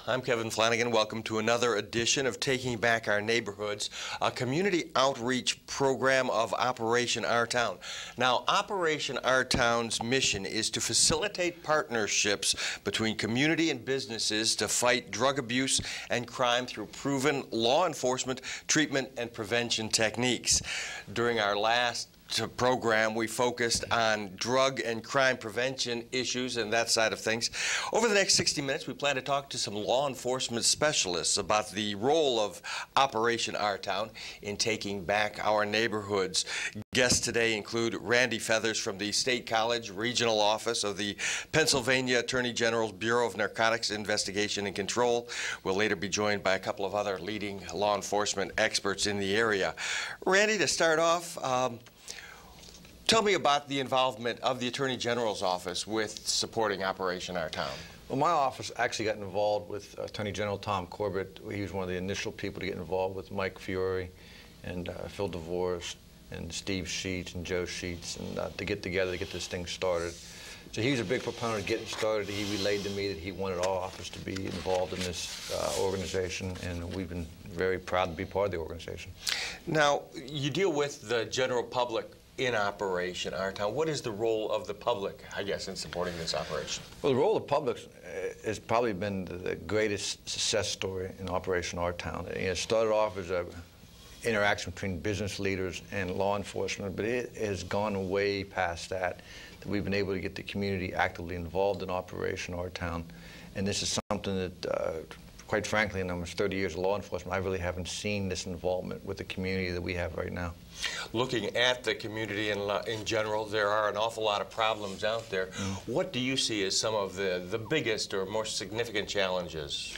I'm Kevin Flanigan. Welcome to another edition of Taking Back Our Neighborhoods, a community outreach program of Operation Our Town. Now, Operation Our Town's mission is to facilitate partnerships between community and businesses to fight drug abuse and crime through proven law enforcement, treatment, and prevention techniques. During our last program, we focused on drug and crime prevention issues and that side of things. Over the next 60 minutes, we plan to talk to some law enforcement specialists about the role of Operation Our Town in taking back our neighborhoods. Guests today include Randy Feathers from the State College Regional Office of the Pennsylvania Attorney General's Bureau of Narcotics Investigation and Control. We'll later be joined by a couple of other leading law enforcement experts in the area. Randy, to start off, tell me about the involvement of the Attorney General's office with supporting Operation Our Town. Well, my office actually got involved with Attorney General Tom Corbett. He was one of the initial people to get involved with Mike Fiore and Phil DeVore and Steve Sheets and Joe Sheets and to get together to get this thing started. So he was a big proponent of getting started. He relayed to me that he wanted our office to be involved in this organization, and we've been very proud to be part of the organization. Now, you deal with the general public in Operation Our Town. What is the role of the public, I guess, in supporting this operation? Well, the role of the public has probably been the greatest success story in Operation Our Town. It started off as an interaction between business leaders and law enforcement, but it has gone way past that. We've been able to get the community actively involved in Operation Our Town, and this is something that quite frankly, in almost 30 years of law enforcement, I really haven't seen this involvement with the community that we have right now. Looking at the community in general, there are an awful lot of problems out there. What do you see as some of the biggest or more significant challenges?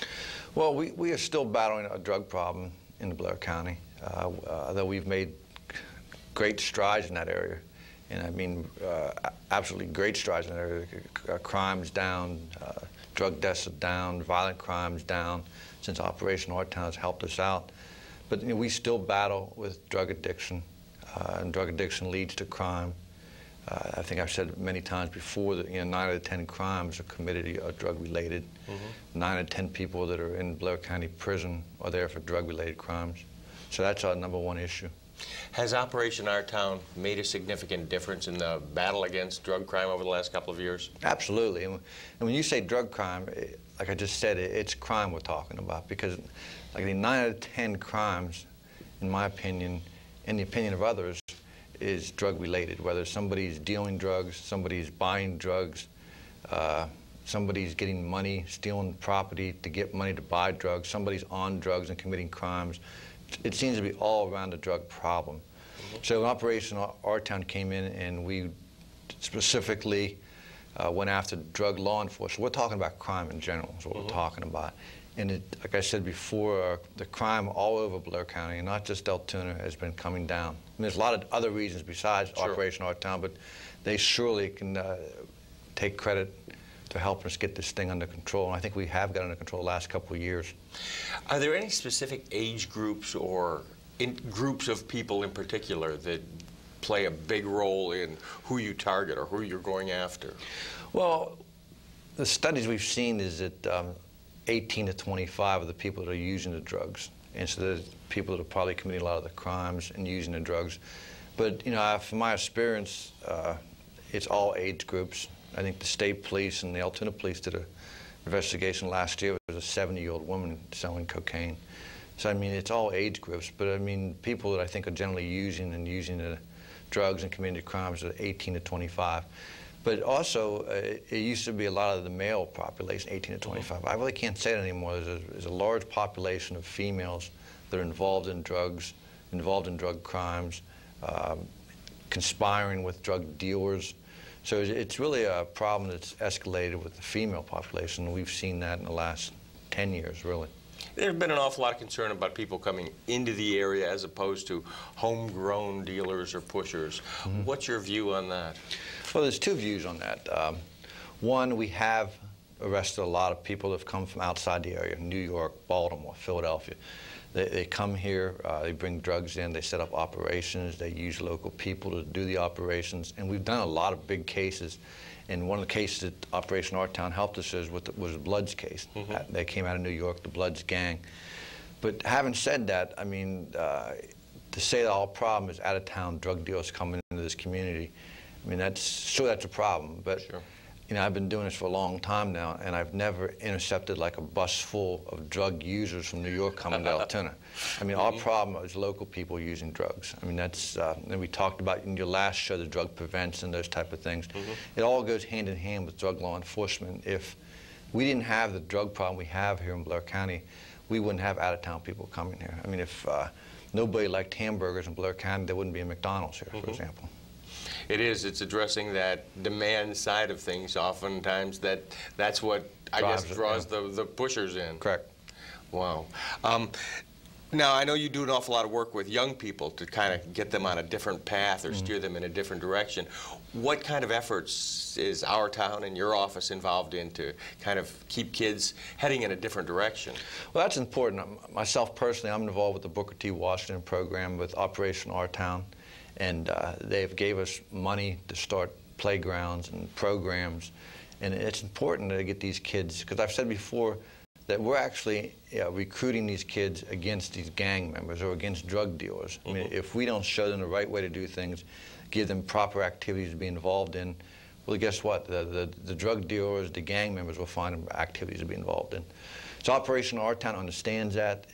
Well, we are still battling a drug problem in Blair County, though we've made great strides in that area. And I mean, absolutely great strides in that area. Crime's down, drug deaths are down, violent crimes down since Operation Our Town has helped us out. But you know, we still battle with drug addiction, and drug addiction leads to crime. I think I've said many times before that 9 out of 10 crimes are committed are drug-related. 9 out of 10 people that are in Blair County Prison are there for drug-related crimes. So that's our #1 issue. Has Operation Our Town made a significant difference in the battle against drug crime over the last couple of years? Absolutely. And when you say drug crime, like I just said, it's crime we're talking about, because like 9 out of 10 crimes, in my opinion, in the opinion of others, is drug-related, whether somebody's dealing drugs, somebody's buying drugs, somebody's getting money, stealing property to get money to buy drugs, somebody's on drugs and committing crimes. It seems to be all around the drug problem. So Operation Our Town came in and we specifically went after drug law enforcement. We're talking about crime in general is what we're talking about. And like I said before, the crime all over Blair County, and not just Altoona, has been coming down. And there's a lot of other reasons besides Operation Our Town, but they surely can take credit to help us get this thing under control. And I think we have got it under control the last couple of years. Are there any specific age groups or groups of people in particular that play a big role in who you target or who you're going after? Well, the studies we've seen is that 18 to 25 are the people that are using the drugs. And so the people that are probably committing a lot of the crimes and using the drugs. But, you know, from my experience, it's all age groups. I think the state police and the Altoona police did an investigation last year. There was a 70-year-old woman selling cocaine. So, I mean, it's all age groups. But, I mean, people that I think are generally using the drugs and committing crimes are 18 to 25. But also, it used to be a lot of the male population, 18 to 25. I really can't say that anymore. There's a large population of females that are involved in drugs, involved in drug crimes, conspiring with drug dealers. So it's really a problem that's escalated with the female population. We've seen that in the last 10 years, really. There's been an awful lot of concern about people coming into the area as opposed to homegrown dealers or pushers. What's your view on that? Well, there's two views on that. One, we have arrested a lot of people that have come from outside the area, New York, Baltimore, Philadelphia. They come here, they bring drugs in, they set up operations, they use local people to do the operations, and we've done a lot of big cases. And one of the cases that Operation Our Town helped us was the Bloods case. They came out of New York, the Bloods gang. But having said that, I mean, to say that all problem is out-of-town drug dealers coming into this community, I mean, that's a problem. But sure. You know, I've been doing this for a long time now, and I've never intercepted like a bus full of drug users from New York coming to Altoona. I mean, our problem is local people using drugs. I mean, that's, and we talked about in your last show, the drug prevention, those type of things. It all goes hand in hand with drug law enforcement. If we didn't have the drug problem we have here in Blair County, we wouldn't have out-of-town people coming here. I mean, if nobody liked hamburgers in Blair County, there wouldn't be a McDonald's here, for example. It is. It's addressing that demand side of things. Oftentimes, that's what I guess draws the pushers in. Correct. Wow. Now, I know you do an awful lot of work with young people to kind of get them on a different path or steer them in a different direction. What kind of efforts is Our Town and your office involved in to kind of keep kids heading in a different direction? Well, that's important. Myself personally, I'm involved with the Booker T. Washington program with Operation Our Town. And they've gave us money to start playgrounds and programs. And it's important to get these kids, because I've said before that we're actually recruiting these kids against these gang members or against drug dealers. I mean, if we don't show them the right way to do things, give them proper activities to be involved in, well, guess what? The drug dealers, the gang members will find them activities to be involved in. So Operation Our Town understands that.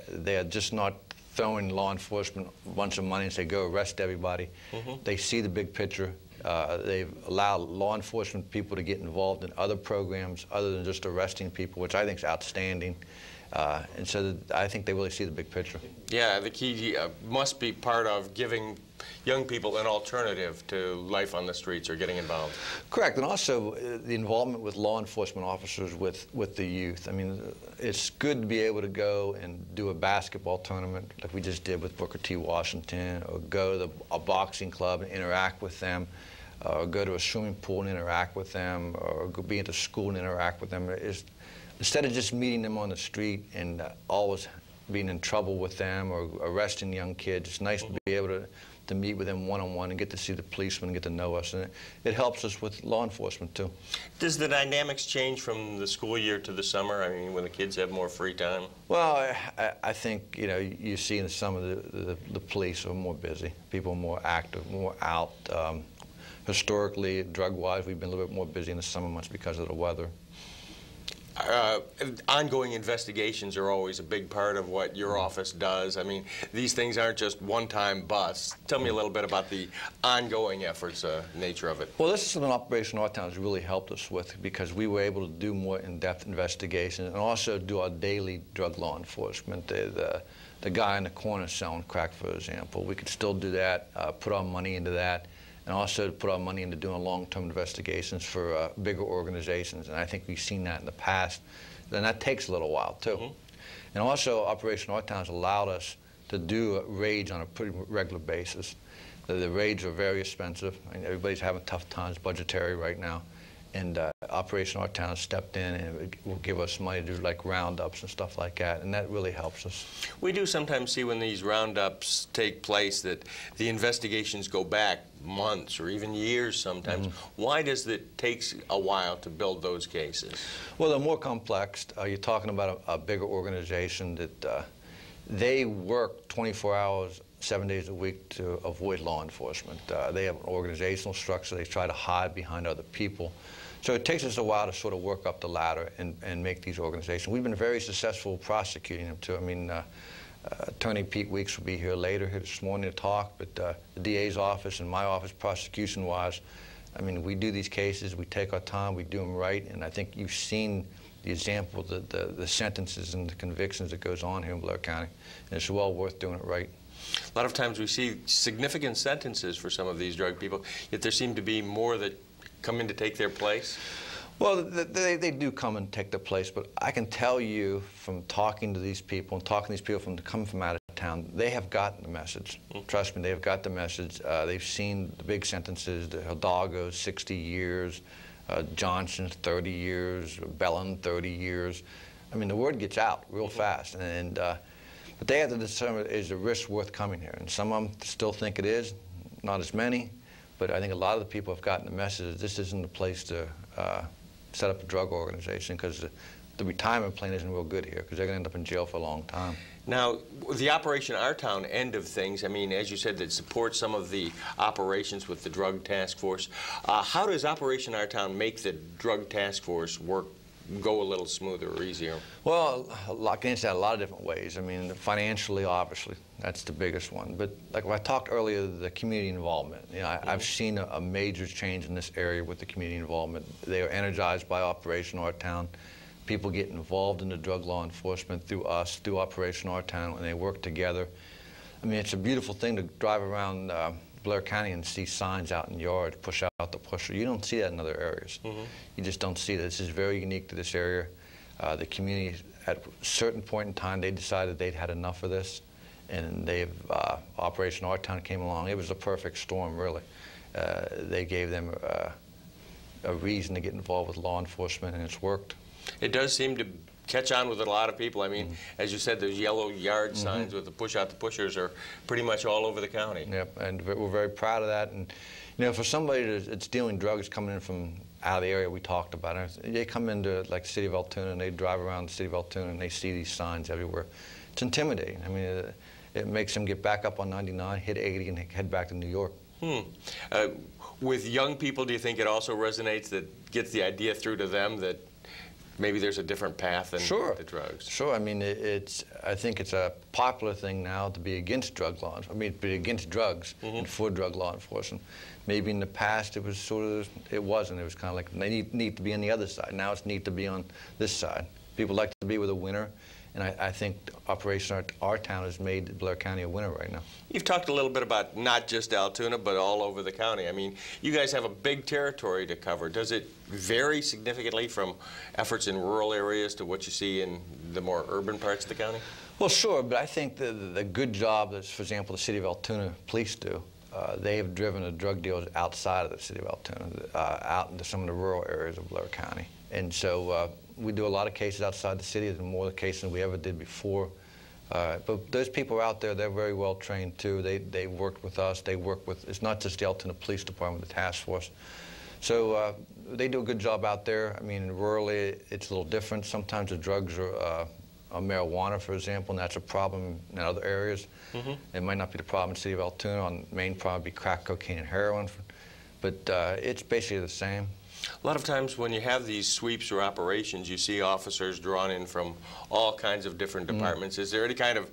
They are just not throwing law enforcement a bunch of money and say, go arrest everybody. They see the big picture. They've allowed law enforcement people to get involved in other programs other than just arresting people, which I think is outstanding. And so I think they really see the big picture. Yeah, the key must be part of giving young people an alternative to life on the streets or getting involved. Correct, and also the involvement with law enforcement officers with the youth. I mean, it's good to be able to go and do a basketball tournament like we just did with Booker T. Washington, or go to a boxing club and interact with them, or go to a swimming pool and interact with them, or go be at the school and interact with them. Instead of just meeting them on the street and always being in trouble with them or arresting young kids, it's nice to be able to meet with them one-on-one and get to see the policemen and get to know us. And it helps us with law enforcement, too. Does the dynamics change from the school year to the summer? I mean, when the kids have more free time? Well, I think, you know, you see in the summer the police are more busy. People are more active, more out. Historically, drug-wise, we've been a little bit more busy in the summer months because of the weather. Ongoing investigations are always a big part of what your office does. I mean, these things aren't just one-time busts. Tell me a little bit about the ongoing efforts, nature of it. Well, this is something Operation Our Town has really helped us with, because we were able to do more in-depth investigations and also do our daily drug law enforcement. The guy in the corner selling crack, for example, we could still do that, put our money into that, and also to put our money into doing long-term investigations for bigger organizations. And I think we've seen that in the past. And that takes a little while, too. And also, Operation Our Town has allowed us to do raids on a pretty regular basis. The raids are very expensive. I mean, everybody's having tough times budgetary right now. And Operation Our Town has stepped in and will give us money to do like roundups and stuff like that, and that really helps us. We do sometimes see when these roundups take place that the investigations go back months or even years sometimes. Why does it take a while to build those cases? Well, they're more complex. You're talking about a bigger organization that they work 24 hours, 7 days a week to avoid law enforcement. They have an organizational structure. They try to hide behind other people. So it takes us a while to sort of work up the ladder and make these organizations. We've been very successful prosecuting them, too. I mean, Attorney Pete Weeks will be here later this morning to talk, but the DA's office and my office, prosecution-wise, I mean, we do these cases, we take our time, we do them right, and I think you've seen the example, the sentences and the convictions that goes on here in Blair County, and it's well worth doing it right. A lot of times we see significant sentences for some of these drug people, yet there seem to be more that come in to take their place? Well, they do come and take their place, but I can tell you from talking to these people and talking to these people coming from out of town, they have gotten the message. Trust me, they've got the message. They've seen the big sentences, the Hidalgo, 60 years, Johnson, 30 years, Bellin, 30 years. I mean, the word gets out real fast, but they have to determine, is the risk worth coming here? And some of them still think it is, not as many. But I think a lot of the people have gotten the message that this isn't the place to set up a drug organization, because the retirement plan isn't real good here, because they're going to end up in jail for a long time. Now, the Operation Our Town end of things, I mean, as you said, that supports some of the operations with the Drug Task Force. How does Operation Our Town make the Drug Task Force work, go a little smoother or easier? Well, I can answer that a lot of different ways. I mean, financially, obviously, that's the biggest one. But like I talked earlier, the community involvement. You know, I've seen a major change in this area with the community involvement. They are energized by Operation Our Town. People get involved in the drug law enforcement through us, through Operation Our Town, and they work together. I mean, it's a beautiful thing to drive around Blair County and see signs out in the yard, push out the pusher. You don't see that in other areas. You just don't see that. This is very unique to this area. The community, at a certain point in time, they decided they'd had enough of this, and Operation Our Town came along. It was a perfect storm, really. They gave them a reason to get involved with law enforcement, and it's worked. It does seem to catch on with a lot of people. I mean, as you said, those yellow yard signs with the push out the pushers are pretty much all over the county. Yep, and we're very proud of that. And you know, for somebody that's dealing drugs coming in from out of the area we talked about, they come into like the city of Altoona and they drive around the city of Altoona and they see these signs everywhere. It's intimidating. I mean, it makes them get back up on 99, hit 80, and head back to New York. With young people, do you think it also resonates, that gets the idea through to them that maybe there's a different path than the drugs? Sure. I mean, I think it's a popular thing now to be against drug laws. I mean, be against drugs and for drug law enforcement. Maybe in the past it was it wasn't. It was kind of like they need to be on the other side. Now it's neat to be on this side. People like to be with a winner. And I think Operation Our Town has made Blair County a winner right now. You've talked a little bit about not just Altoona, but all over the county. I mean, you guys have a big territory to cover. Does it vary significantly from efforts in rural areas to what you see in the more urban parts of the county? Well, sure, but I think the good job that, for example, the city of Altoona police do, they have driven the drug dealers outside of the city of Altoona, out into some of the rural areas of Blair County. And so we do a lot of cases outside the city, and more cases than we ever did before. But those people out there, they're very well trained too. They worked with us. They work with, it's not just the Altoona Police Department, the task force. So they do a good job out there. I mean, rurally, it's a little different. Sometimes the drugs are marijuana, for example, and that's a problem in other areas. It might not be the problem in the city of Altoona. On the main problem would be crack cocaine and heroin. But it's basically the same. A lot of times when you have these sweeps or operations, you see officers drawn in from all kinds of different departments. Is there any kind of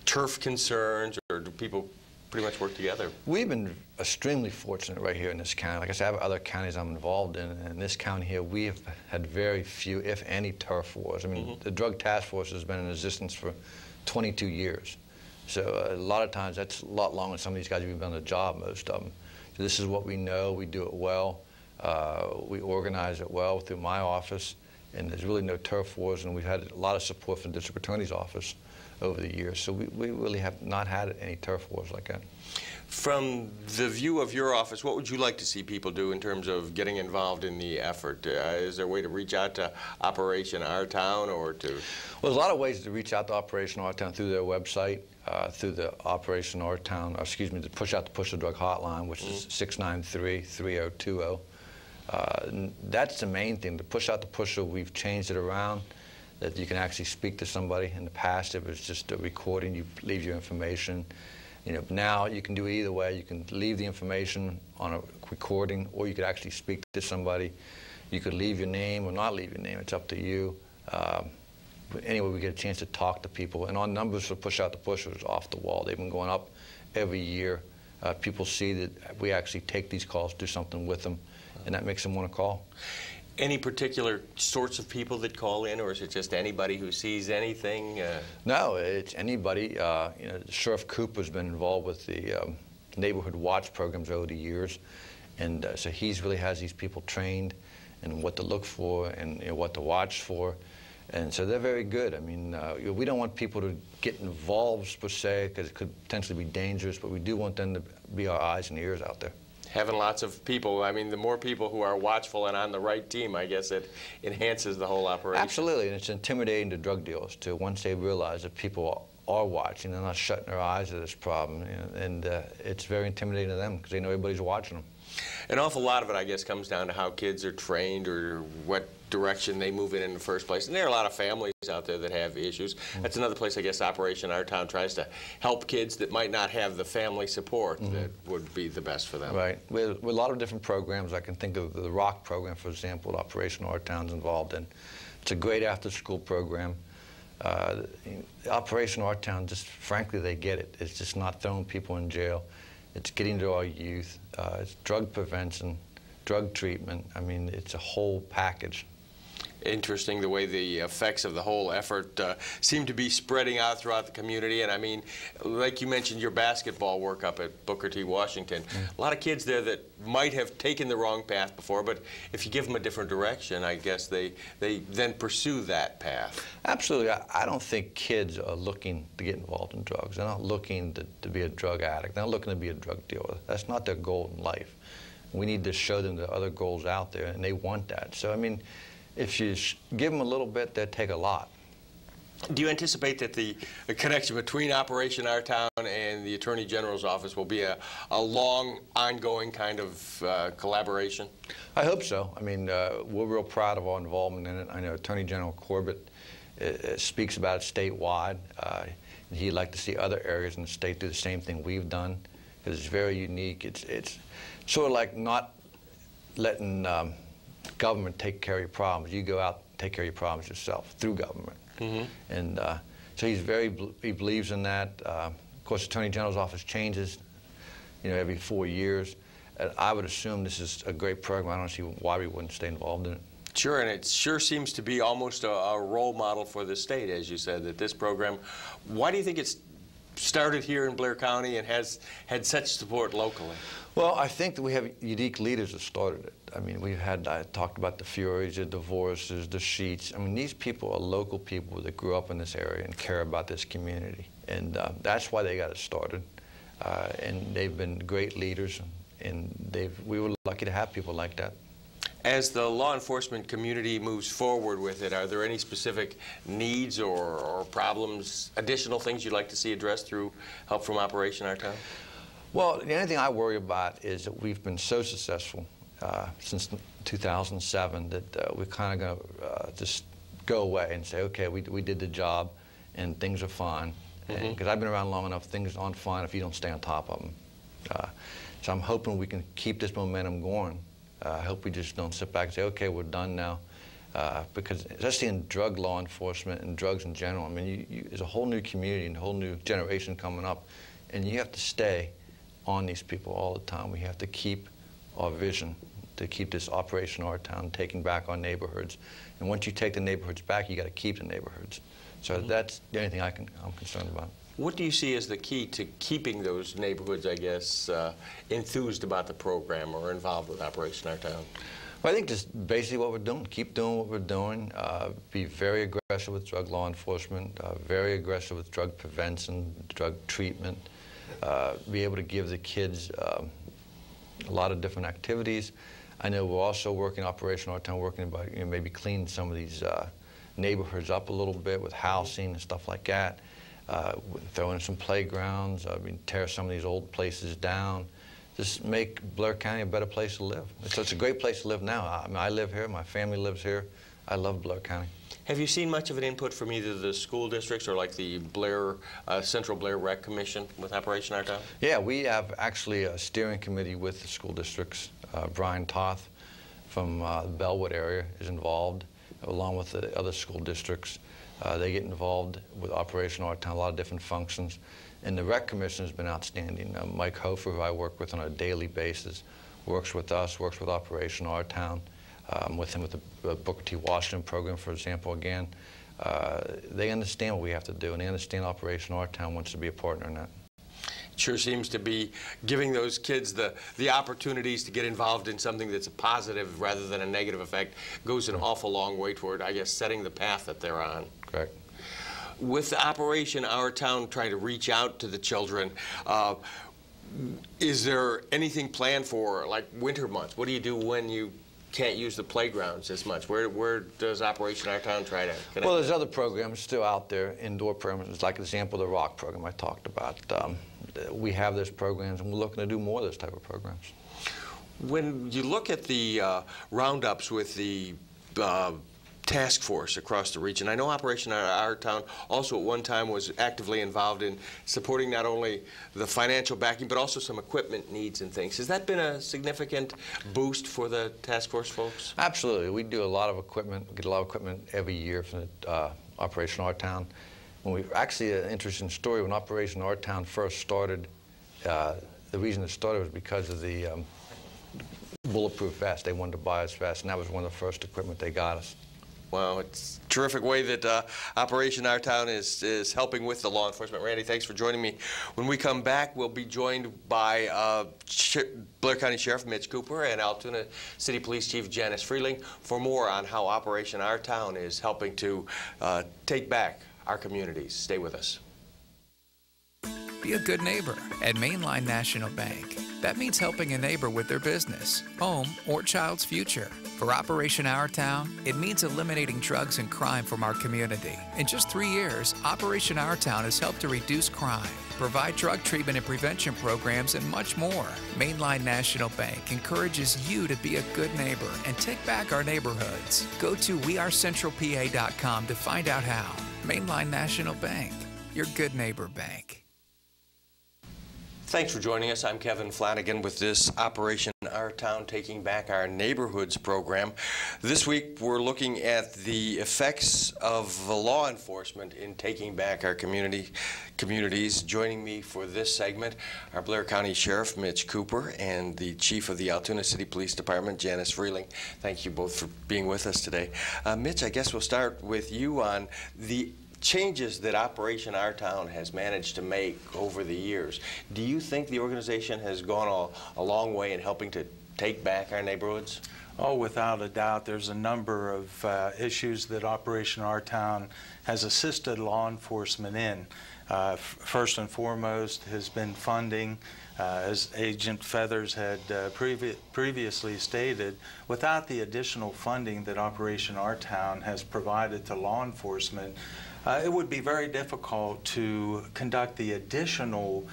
turf concerns, or do people pretty much work together? We've been extremely fortunate right here in this county. Like I said, I have other counties I'm involved in. In this county here, we have had very few, if any, turf wars. I mean, the Drug Task Force has been in existence for 22 years. So a lot of times, that's a lot longer than some of these guys have even done the job, most of them. So this is what we know. We do it well. We organize it well through my office, and there's really no turf wars, and we've had a lot of support from the district attorney's office over the years. So we really have not had any turf wars like that. From the view of your office, what would you like to see people do in terms of getting involved in the effort? Is there a way to reach out to Operation Our Town, or to? Well, there's a lot of ways to reach out to Operation Our Town through their website, through the Operation Our Town, or excuse me, the Push Out the Push the Drug hotline, which is 693-3020. That's the main thing. To push out the pusher, we've changed it around, that you can actually speak to somebody. In the past, it was just a recording. You leave your information. You know, now you can do it either way. You can leave the information on a recording, or you could actually speak to somebody. You could leave your name or not leave your name. It's up to you. But anyway, we get a chance to talk to people. And our numbers for Push Out the Pusher is off the wall. They've been going up every year. People see that we actually take these calls, do something with them, and that makes them want to call. Any particular sorts of people that call in, or is it just anybody who sees anything? No, it's anybody. You know, Sheriff Cooper's been involved with the neighborhood watch programs over the years, and so he's really has these people trained in what to look for and what to watch for, and so they're very good. I mean, we don't want people to get involved per se, because it could potentially be dangerous, but we do want them to be our eyes and ears out there. Having lots of people, I mean, the more people who are watchful and on the right team, I guess it enhances the whole operation. Absolutely, and it's intimidating to drug dealers too. Once they realize that people are watching. They're not shutting their eyes to this problem, you know, and it's very intimidating to them because they know everybody's watching them. An awful lot of it, I guess, comes down to how kids are trained or what direction they move in the first place. And there are a lot of families out there that have issues. That's another place, I guess, Operation Our Town tries to help kids that might not have the family support that would be the best for them. Right. With a lot of different programs. I can think of the Rock program, for example, that Operation Our Town's involved in. It's a great after-school program. Operation Our Town, just frankly, they get it. It's just not throwing people in jail. It's getting to our youth. It's drug prevention, drug treatment. I mean, it's a whole package. Interesting the way the effects of the whole effort seem to be spreading out throughout the community. And I mean, like you mentioned, your basketball work up at Booker T. Washington. A lot of kids there that might have taken the wrong path before, but if you give them a different direction, I guess they then pursue that path. Absolutely. I don't think kids are looking to get involved in drugs. They're not looking to be a drug addict. They're not looking to be a drug dealer. That's not their goal in life. We need to show them the other goals out there, and they want that. So, I mean, if you give them a little bit, they'll take a lot. Do you anticipate that the connection between Operation Our Town and the Attorney General's office will be a long, ongoing kind of collaboration? I hope so. I mean, we're real proud of our involvement in it. I know Attorney General Corbett speaks about it statewide. He'd like to see other areas in the state do the same thing we've done, because it's very unique. It's sort of like not letting government take care of your problems. You go out and take care of your problems yourself through government. And so he believes in that. Of course, the Attorney General's office changes, you know, every 4 years. I would assume this is a great program. I don't see why we wouldn't stay involved in it. Sure, and it sure seems to be almost a role model for the state, as you said, that this program. Why do you think it's started here in Blair County and has had such support locally? Well, I think that we have unique leaders that started it. I mean, I talked about the Furies, the Divorces, the Sheets. I mean, these people are local people that grew up in this area and care about this community. And that's why they got it started. And they've been great leaders, and we were lucky to have people like that. As the law enforcement community moves forward with it, are there any specific needs or problems, additional things you'd like to see addressed through help from Operation Our Town? Well, the only thing I worry about is that we've been so successful since 2007 that we're kind of going to just go away and say, okay, we did the job and things are fine. Because I've been around long enough, things aren't fine if you don't stay on top of them. So I'm hoping we can keep this momentum going. I hope we just don't sit back and say, okay, we're done now. Because especially in drug law enforcement and drugs in general, I mean, there's a whole new community and a whole new generation coming up, and you have to stay on these people all the time. We have to keep our vision, to keep this Operation Our Town, taking back our neighborhoods. And once you take the neighborhoods back, you got to keep the neighborhoods. So that's the only thing I'm concerned about. What do you see as the key to keeping those neighborhoods, I guess, enthused about the program or involved with Operation Our Town? Well, I think just basically what we're doing, keep doing what we're doing, be very aggressive with drug law enforcement, very aggressive with drug prevention, drug treatment, be able to give the kids a lot of different activities. I know we're also working Operation Our Town, working about maybe cleaning some of these neighborhoods up a little bit with housing and stuff like that. Throw in some playgrounds, tear some of these old places down. Just make Blair County a better place to live. So it's a great place to live now. I mean, I live here, my family lives here. I love Blair County. Have you seen much of an input from either the school districts or like the Blair, Central Blair Rec Commission with Operation Our Town? Yeah, we have actually a steering committee with the school districts. Brian Toth from the Bellwood area is involved, along with the other school districts. They get involved with Operation Our Town, a lot of different functions. And the Rec Commission has been outstanding. Mike Hofer, who I work with on a daily basis, works with us, works with Operation Our Town. With him with the Booker T. Washington program, for example, again. They understand what we have to do, and they understand Operation Our Town wants to be a partner in that. It sure seems to be giving those kids the opportunities to get involved in something that's a positive rather than a negative effect goes an awful long way toward, I guess, setting the path that they're on. Correct. With Operation Our Town trying to reach out to the children, is there anything planned for, like, winter months? What do you do when you can't use the playgrounds as much. Where does Operation Our Town try to connect? Well, there's other programs still out there, indoor programs, like example the rock program I talked about. We have those programs, and we're looking to do more of those type of programs. When you look at the roundups with the task force across the region, I know Operation Our Town also at one time was actively involved in supporting not only the financial backing, but also some equipment needs and things. Has that been a significant boost for the task force folks? Absolutely. We do a lot of equipment, get a lot of equipment every year from the, Operation Our Town. When we actually, an interesting story, when Operation Our Town first started, the reason it started was because of the bulletproof vest. They wanted to buy us vests, and that was one of the first equipment they got us. Well, it's a terrific way that Operation Our Town is helping with the law enforcement. Randy, thanks for joining me. When we come back, we'll be joined by Blair County Sheriff Mitch Cooper and Altoona City Police Chief Janice Freeling for more on how Operation Our Town is helping to take back our communities. Stay with us. Be a good neighbor at Mainline National Bank. That means helping a neighbor with their business, home, or child's future. For Operation Our Town, it means eliminating drugs and crime from our community. In just 3 years, Operation Our Town has helped to reduce crime, provide drug treatment and prevention programs, and much more. Mainline National Bank encourages you to be a good neighbor and take back our neighborhoods. Go to wearecentralpa.com to find out how. Mainline National Bank, your good neighbor bank. Thanks for joining us. I'm Kevin Flanigan with this Operation Our Town Taking Back Our Neighborhoods program. This week we're looking at the effects of the law enforcement in taking back our communities. Joining me for this segment are Blair County Sheriff Mitch Cooper and the Chief of the Altoona City Police Department, Janice Freeling. Thank you both for being with us today. Mitch, I guess we'll start with you on the changes that Operation Our Town has managed to make over the years. Do you think the organization has gone a long way in helping to take back our neighborhoods? Oh, without a doubt. There's a number of issues that Operation Our Town has assisted law enforcement in. First and foremost has been funding. As Agent Feathers had previously stated, without the additional funding that Operation Our Town has provided to law enforcement, it would be very difficult to conduct the additional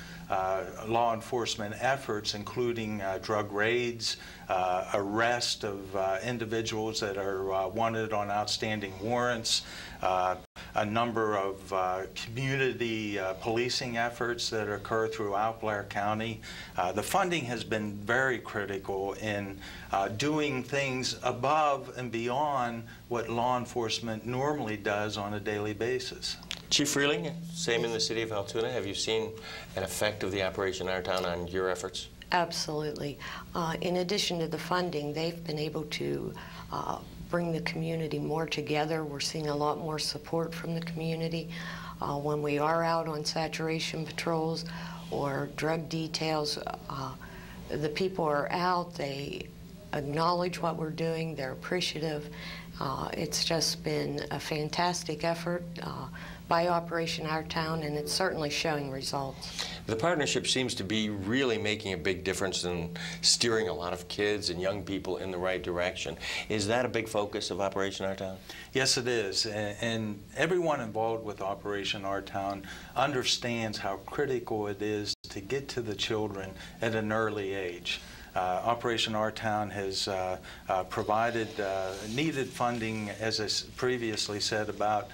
law enforcement efforts, including drug raids, arrest of individuals that are wanted on outstanding warrants, a number of community policing efforts that occur throughout Blair County. The funding has been very critical in doing things above and beyond what law enforcement normally does on a daily basis. Chief Freeling, same in the city of Altoona. Have you seen an effect of the Operation Our Town on your efforts? Absolutely. In addition to the funding, they've been able to bring the community more together. We're seeing a lot more support from the community. When we are out on saturation patrols or drug details, the people are out, they acknowledge what we're doing, they're appreciative. It's just been a fantastic effort by Operation Our Town, and it's certainly showing results. The partnership seems to be really making a big difference in steering a lot of kids and young people in the right direction. Is that a big focus of Operation Our Town? Yes, it is. And everyone involved with Operation Our Town understands how critical it is to get to the children at an early age. Operation Our Town has provided needed funding, as I previously said, about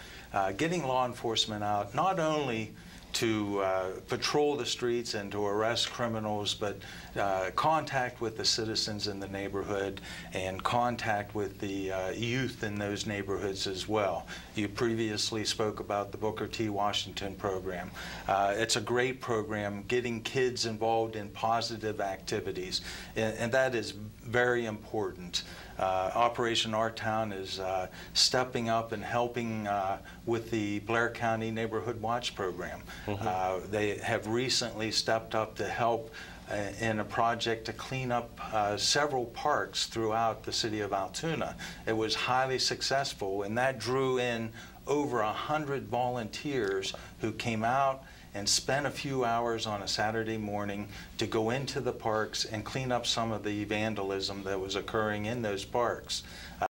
getting law enforcement out, not only to patrol the streets and to arrest criminals, but contact with the citizens in the neighborhood and contact with the youth in those neighborhoods as well. You previously spoke about the Booker T. Washington program. It's a great program, getting kids involved in positive activities, and that is very important. Operation Our Town is stepping up and helping with the Blair County Neighborhood Watch program. Mm-hmm. They have recently stepped up to help in a project to clean up several parks throughout the city of Altoona. It was highly successful, and that drew in over 100 volunteers who came out and spent a few hours on a Saturday morning to go into the parks and clean up some of the vandalism that was occurring in those parks.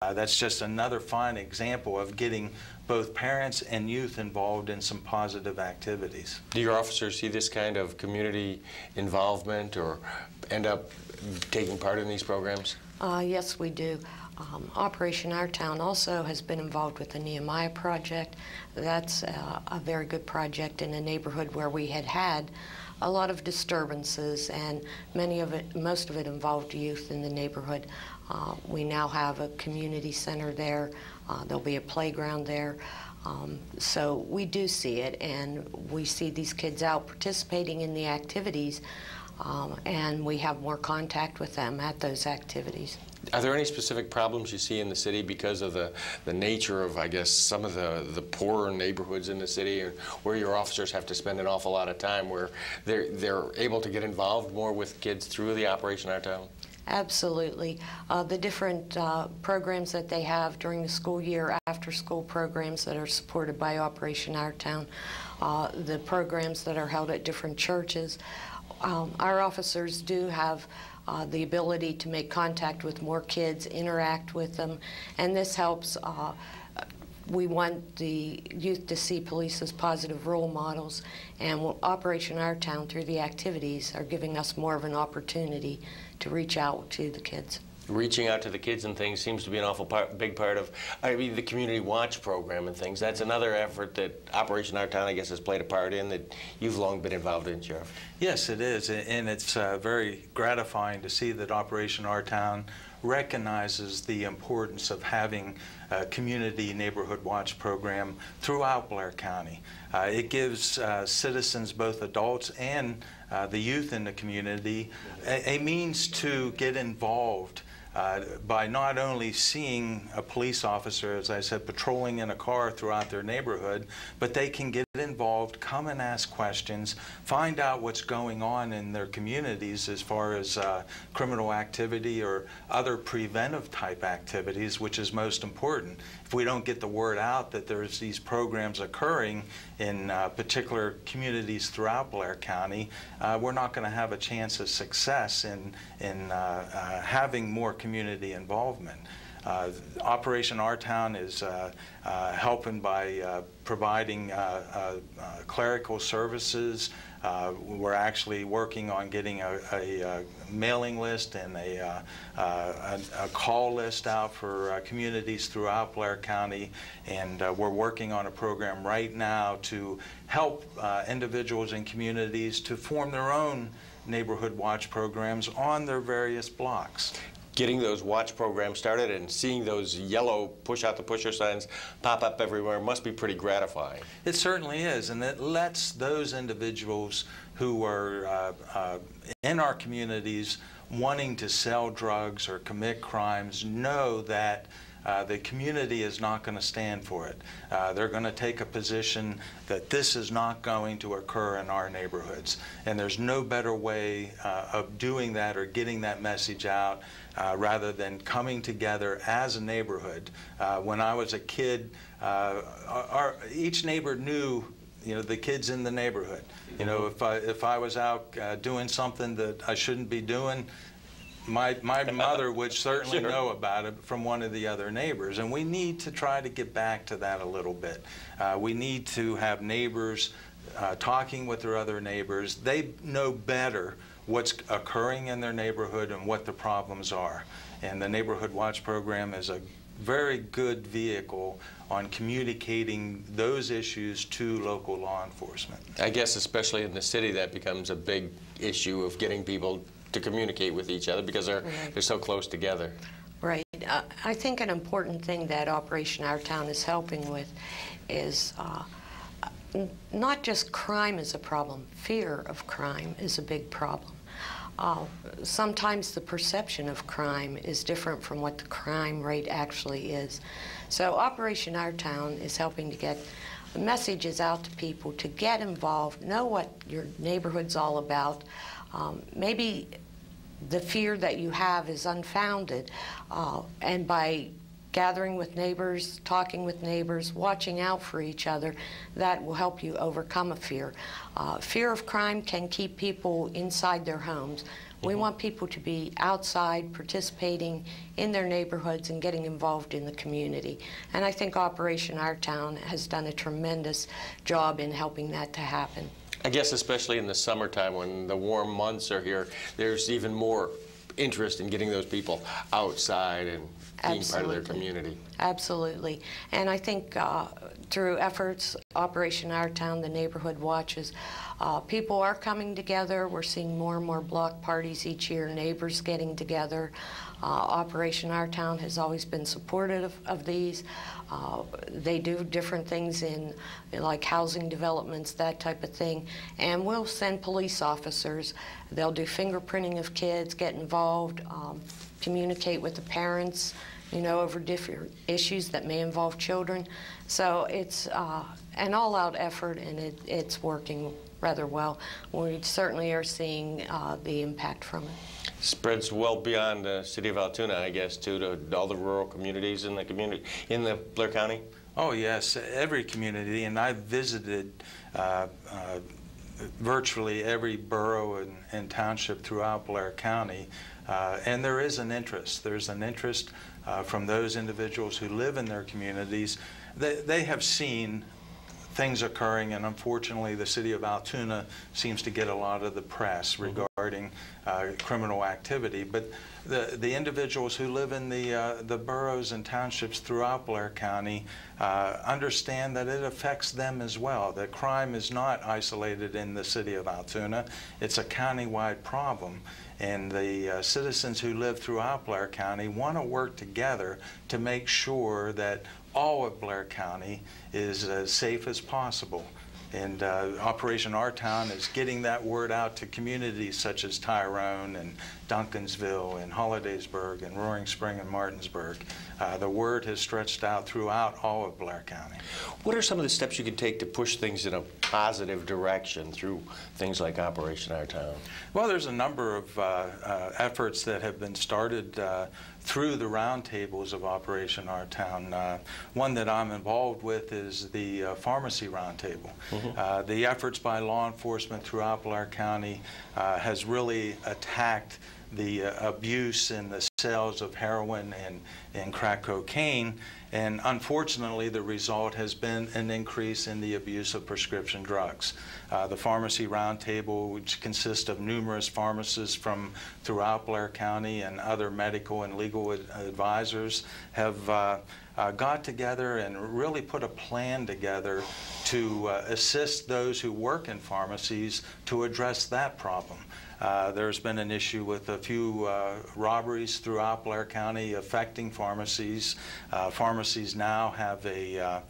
That's just another fine example of getting both parents and youth involved in some positive activities. Do your officers see this kind of community involvement or end up taking part in these programs? Yes, we do. Operation Our Town also has been involved with the Nehemiah Project. That's a very good project in a neighborhood where we had a lot of disturbances, and most of it involved youth in the neighborhood. We now have a community center there. There'll be a playground there. So we do see it, and we see these kids out participating in the activities, and we have more contact with them at those activities. Are there any specific problems you see in the city because of the nature of, I guess, some of the poorer neighborhoods in the city, or where your officers have to spend an awful lot of time, where they're able to get involved more with kids through the Operation Our Town? Absolutely. The different programs that they have during the school year, after-school programs that are supported by Operation Our Town, the programs that are held at different churches. Our officers do have the ability to make contact with more kids, interact with them, and this helps. We want the youth to see police as positive role models, and Operation Our Town, through the activities, are giving us more of an opportunity to reach out to the kids. Reaching out to the kids and things seems to be an awful big part of, the Community Watch program and things. That's another effort that Operation Our Town, I guess, has played a part in that you've long been involved in, Sheriff. Yes, it is, and it's very gratifying to see that Operation Our Town recognizes the importance of having a community neighborhood watch program throughout Blair County. It gives citizens, both adults and the youth in the community, a means to get involved by not only seeing a police officer, as I said, patrolling in a car throughout their neighborhood, but they can get involved, come and ask questions, find out what's going on in their communities as far as criminal activity or other preventive type activities, which is most important. If we don't get the word out that there's these programs occurring in particular communities throughout Blair County, we're not going to have a chance of success in having more community involvement. Operation Our Town is helping by providing clerical services. We're actually working on getting a mailing list and a call list out for communities throughout Blair County, and we're working on a program right now to help individuals and communities to form their own neighborhood watch programs on their various blocks. Getting those watch programs started and seeing those yellow push out the pusher signs pop up everywhere must be pretty gratifying. It certainly is, and it lets those individuals who are in our communities wanting to sell drugs or commit crimes know that the community is not going to stand for it. They're going to take a position that this is not going to occur in our neighborhoods. And there's no better way of doing that or getting that message out rather than coming together as a neighborhood. When I was a kid, each neighbor knew the kids in the neighborhood. If I was out doing something that I shouldn't be doing, my mother would certainly know about it from one of the other neighbors, and we need to try to get back to that a little bit. We need to have neighbors talking with their other neighbors. They know better what's occurring in their neighborhood and what the problems are. And the Neighborhood Watch program is a very good vehicle on communicating those issues to local law enforcement. I guess especially in the city that becomes a big issue of getting people to communicate with each other because they're so close together. Right. I think an important thing that Operation Our Town is helping with is not just crime is a problem, fear of crime is a big problem. Sometimes the perception of crime is different from what the crime rate actually is. So Operation Our Town is helping to get messages out to people to get involved, know what your neighborhood's all about. Maybe the fear that you have is unfounded, and by gathering with neighbors, talking with neighbors, watching out for each other, that will help you overcome a fear. Fear of crime can keep people inside their homes. We want people to be outside, participating in their neighborhoods and getting involved in the community. And I think Operation Our Town has done a tremendous job in helping that to happen. I guess especially in the summertime when the warm months are here, there's even more interest in getting those people outside and being part of their community. Absolutely. And I think through efforts, Operation Our Town, the neighborhood watches, people are coming together. We're seeing more and more block parties each year, neighbors getting together. Operation Our Town has always been supportive of these. They do different things in like housing developments, that type of thing. And we'll send police officers. They'll do fingerprinting of kids, get involved, communicate with the parents, you know, over different issues that may involve children. So it's an all-out effort, and it's working rather well. We certainly are seeing the impact from it. Spreads well beyond the city of Altoona, I guess, too, to all the rural communities in the Blair County? Oh, yes, every community, and I've visited virtually every borough and township throughout Blair County, and there is an interest. There's an interest from those individuals who live in their communities. They have seen things occurring, and unfortunately the city of Altoona seems to get a lot of the press regarding criminal activity. But the individuals who live in the boroughs and townships throughout Blair County understand that it affects them as well, that crime is not isolated in the city of Altoona. It's a county-wide problem. And the citizens who live throughout Blair County want to work together to make sure that all of Blair County is as safe as possible. And Operation Our Town is getting that word out to communities such as Tyrone and Duncansville and Hollidaysburg and Roaring Spring and Martinsburg. The word has stretched out throughout all of Blair County. What are some of the steps you can take to push things in a positive direction through things like Operation Our Town? Well, there's a number of efforts that have been started through the roundtables of Operation Our Town. One that I'm involved with is the Pharmacy Roundtable. The efforts by law enforcement throughout Blair County has really attacked the abuse and the sales of heroin and crack cocaine, and unfortunately the result has been an increase in the abuse of prescription drugs. The Pharmacy Roundtable, which consists of numerous pharmacists from throughout Blair County and other medical and legal advisors, have got together and really put a plan together to assist those who work in pharmacies to address that problem. There's been an issue with a few robberies throughout Blair County affecting pharmacies. Pharmacies now have a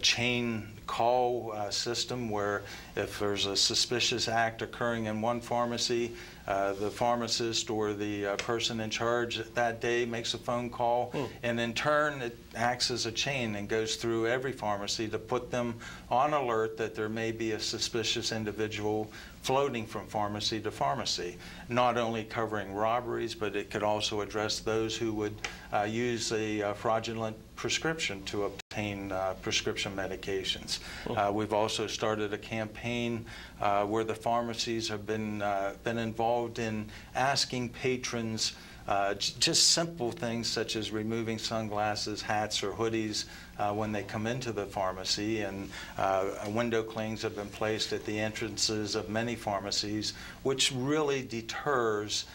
chain call system where if there's a suspicious act occurring in one pharmacy, the pharmacist or the person in charge that day makes a phone call, and in turn it acts as a chain and goes through every pharmacy to put them on alert that there may be a suspicious individual floating from pharmacy to pharmacy, not only covering robberies, but it could also address those who would use a fraudulent prescription to obtain prescription medications. We've also started a campaign where the pharmacies have been involved in asking patrons just simple things such as removing sunglasses, hats, or hoodies when they come into the pharmacy, and window clings have been placed at the entrances of many pharmacies, which really deters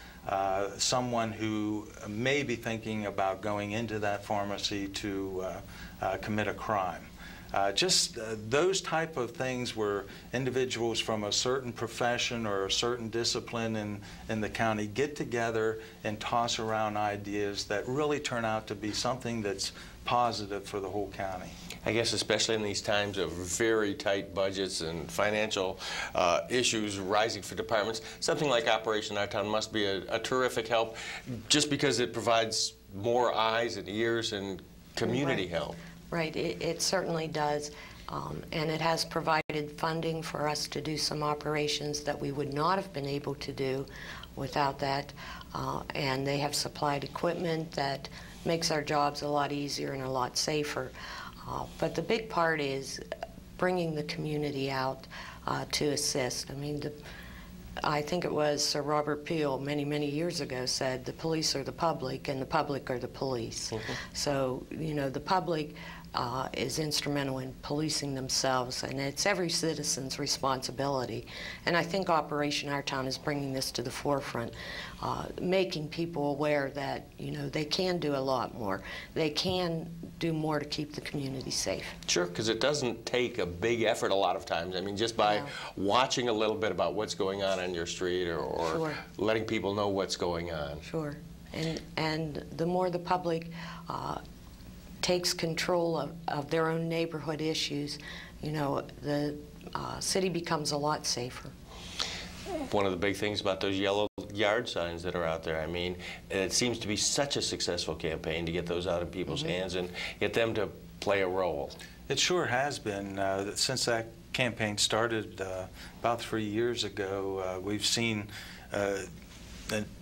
someone who may be thinking about going into that pharmacy to commit a crime. Just those type of things where individuals from a certain profession or a certain discipline in the county get together and toss around ideas that really turn out to be something that's positive for the whole county. I guess especially in these times of very tight budgets and financial issues rising for departments, something like Operation Our Town must be a terrific help just because it provides more eyes and ears and community help. Right, it certainly does, and it has provided funding for us to do some operations that we would not have been able to do without that, and they have supplied equipment that makes our jobs a lot easier and a lot safer. But the big part is bringing the community out to assist. I mean, I think it was Sir Robert Peel many, many years ago said the police are the public and the public are the police. So, you know, the public is instrumental in policing themselves, and it's every citizen's responsibility. And I think Operation Our Town is bringing this to the forefront, making people aware that, you know, they can do a lot more. They can do more to keep the community safe. Sure, because it doesn't take a big effort a lot of times. I mean, just by watching a little bit about what's going on your street, or Sure. letting people know what's going on. Sure. And the more the public takes control of their own neighborhood issues, you know, the city becomes a lot safer. One of the big things about those yellow yard signs that are out there, I mean, it seems to be such a successful campaign to get those out in people's hands and get them to play a role. It sure has been. Since that campaign started about 3 years ago, we've seen a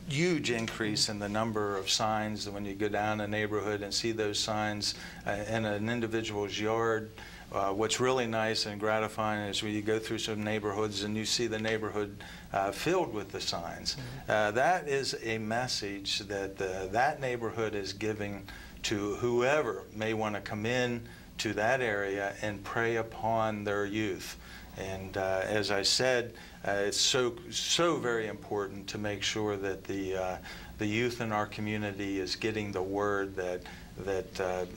huge increase in the number of signs. When you go down a neighborhood and see those signs in an individual's yard, what's really nice and gratifying is when you go through some neighborhoods and you see the neighborhood filled with the signs. That is a message that that neighborhood is giving to whoever may want to come in to that area and prey upon their youth. And as I said, it's so very important to make sure that the youth in our community is getting the word that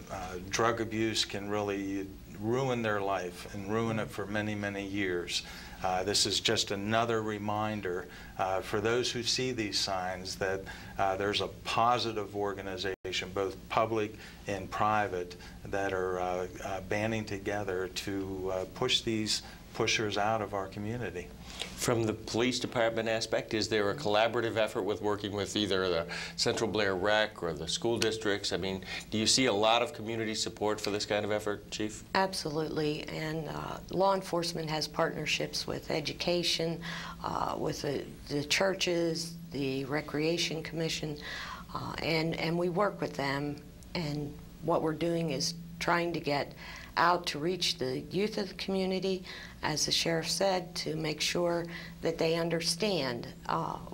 drug abuse can really ruin their life and ruin it for many, many years. This is just another reminder for those who see these signs that there's a positive organization, both public and private, that are banding together to push these pushers out of our community. From the police department aspect, is there a collaborative effort with working with either the Central Blair Rec or the school districts? I mean, do you see a lot of community support for this kind of effort, Chief? Absolutely, and law enforcement has partnerships with education, with the churches, the Recreation Commission, and we work with them, and what we're doing is trying to get out to reach the youth of the community, as the sheriff said, to make sure that they understand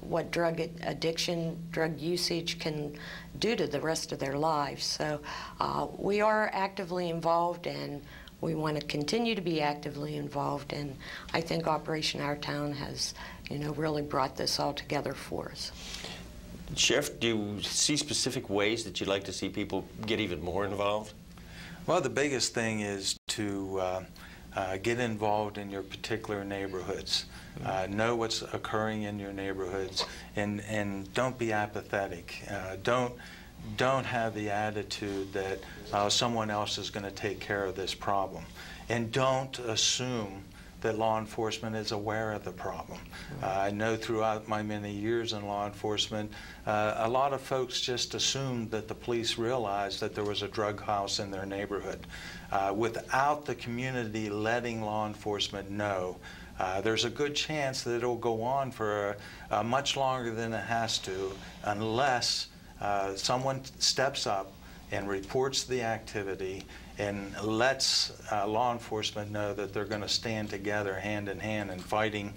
what drug addiction, drug usage can do to the rest of their lives. So we are actively involved, and we want to continue to be actively involved, and I think Operation Our Town has, you know, really brought this all together for us. Sheriff, do you see specific ways that you'd like to see people get even more involved? Well, the biggest thing is to get involved in your particular neighborhoods. Know what's occurring in your neighborhoods, and don't be apathetic. Don't have the attitude that someone else is going to take care of this problem. And don't assume that law enforcement is aware of the problem. I know throughout my many years in law enforcement, a lot of folks just assumed that the police realized that there was a drug house in their neighborhood. Without the community letting law enforcement know, there's a good chance that it'll go on for much longer than it has to, unless someone steps up and reports the activity and lets law enforcement know that they're going to stand together hand in hand in fighting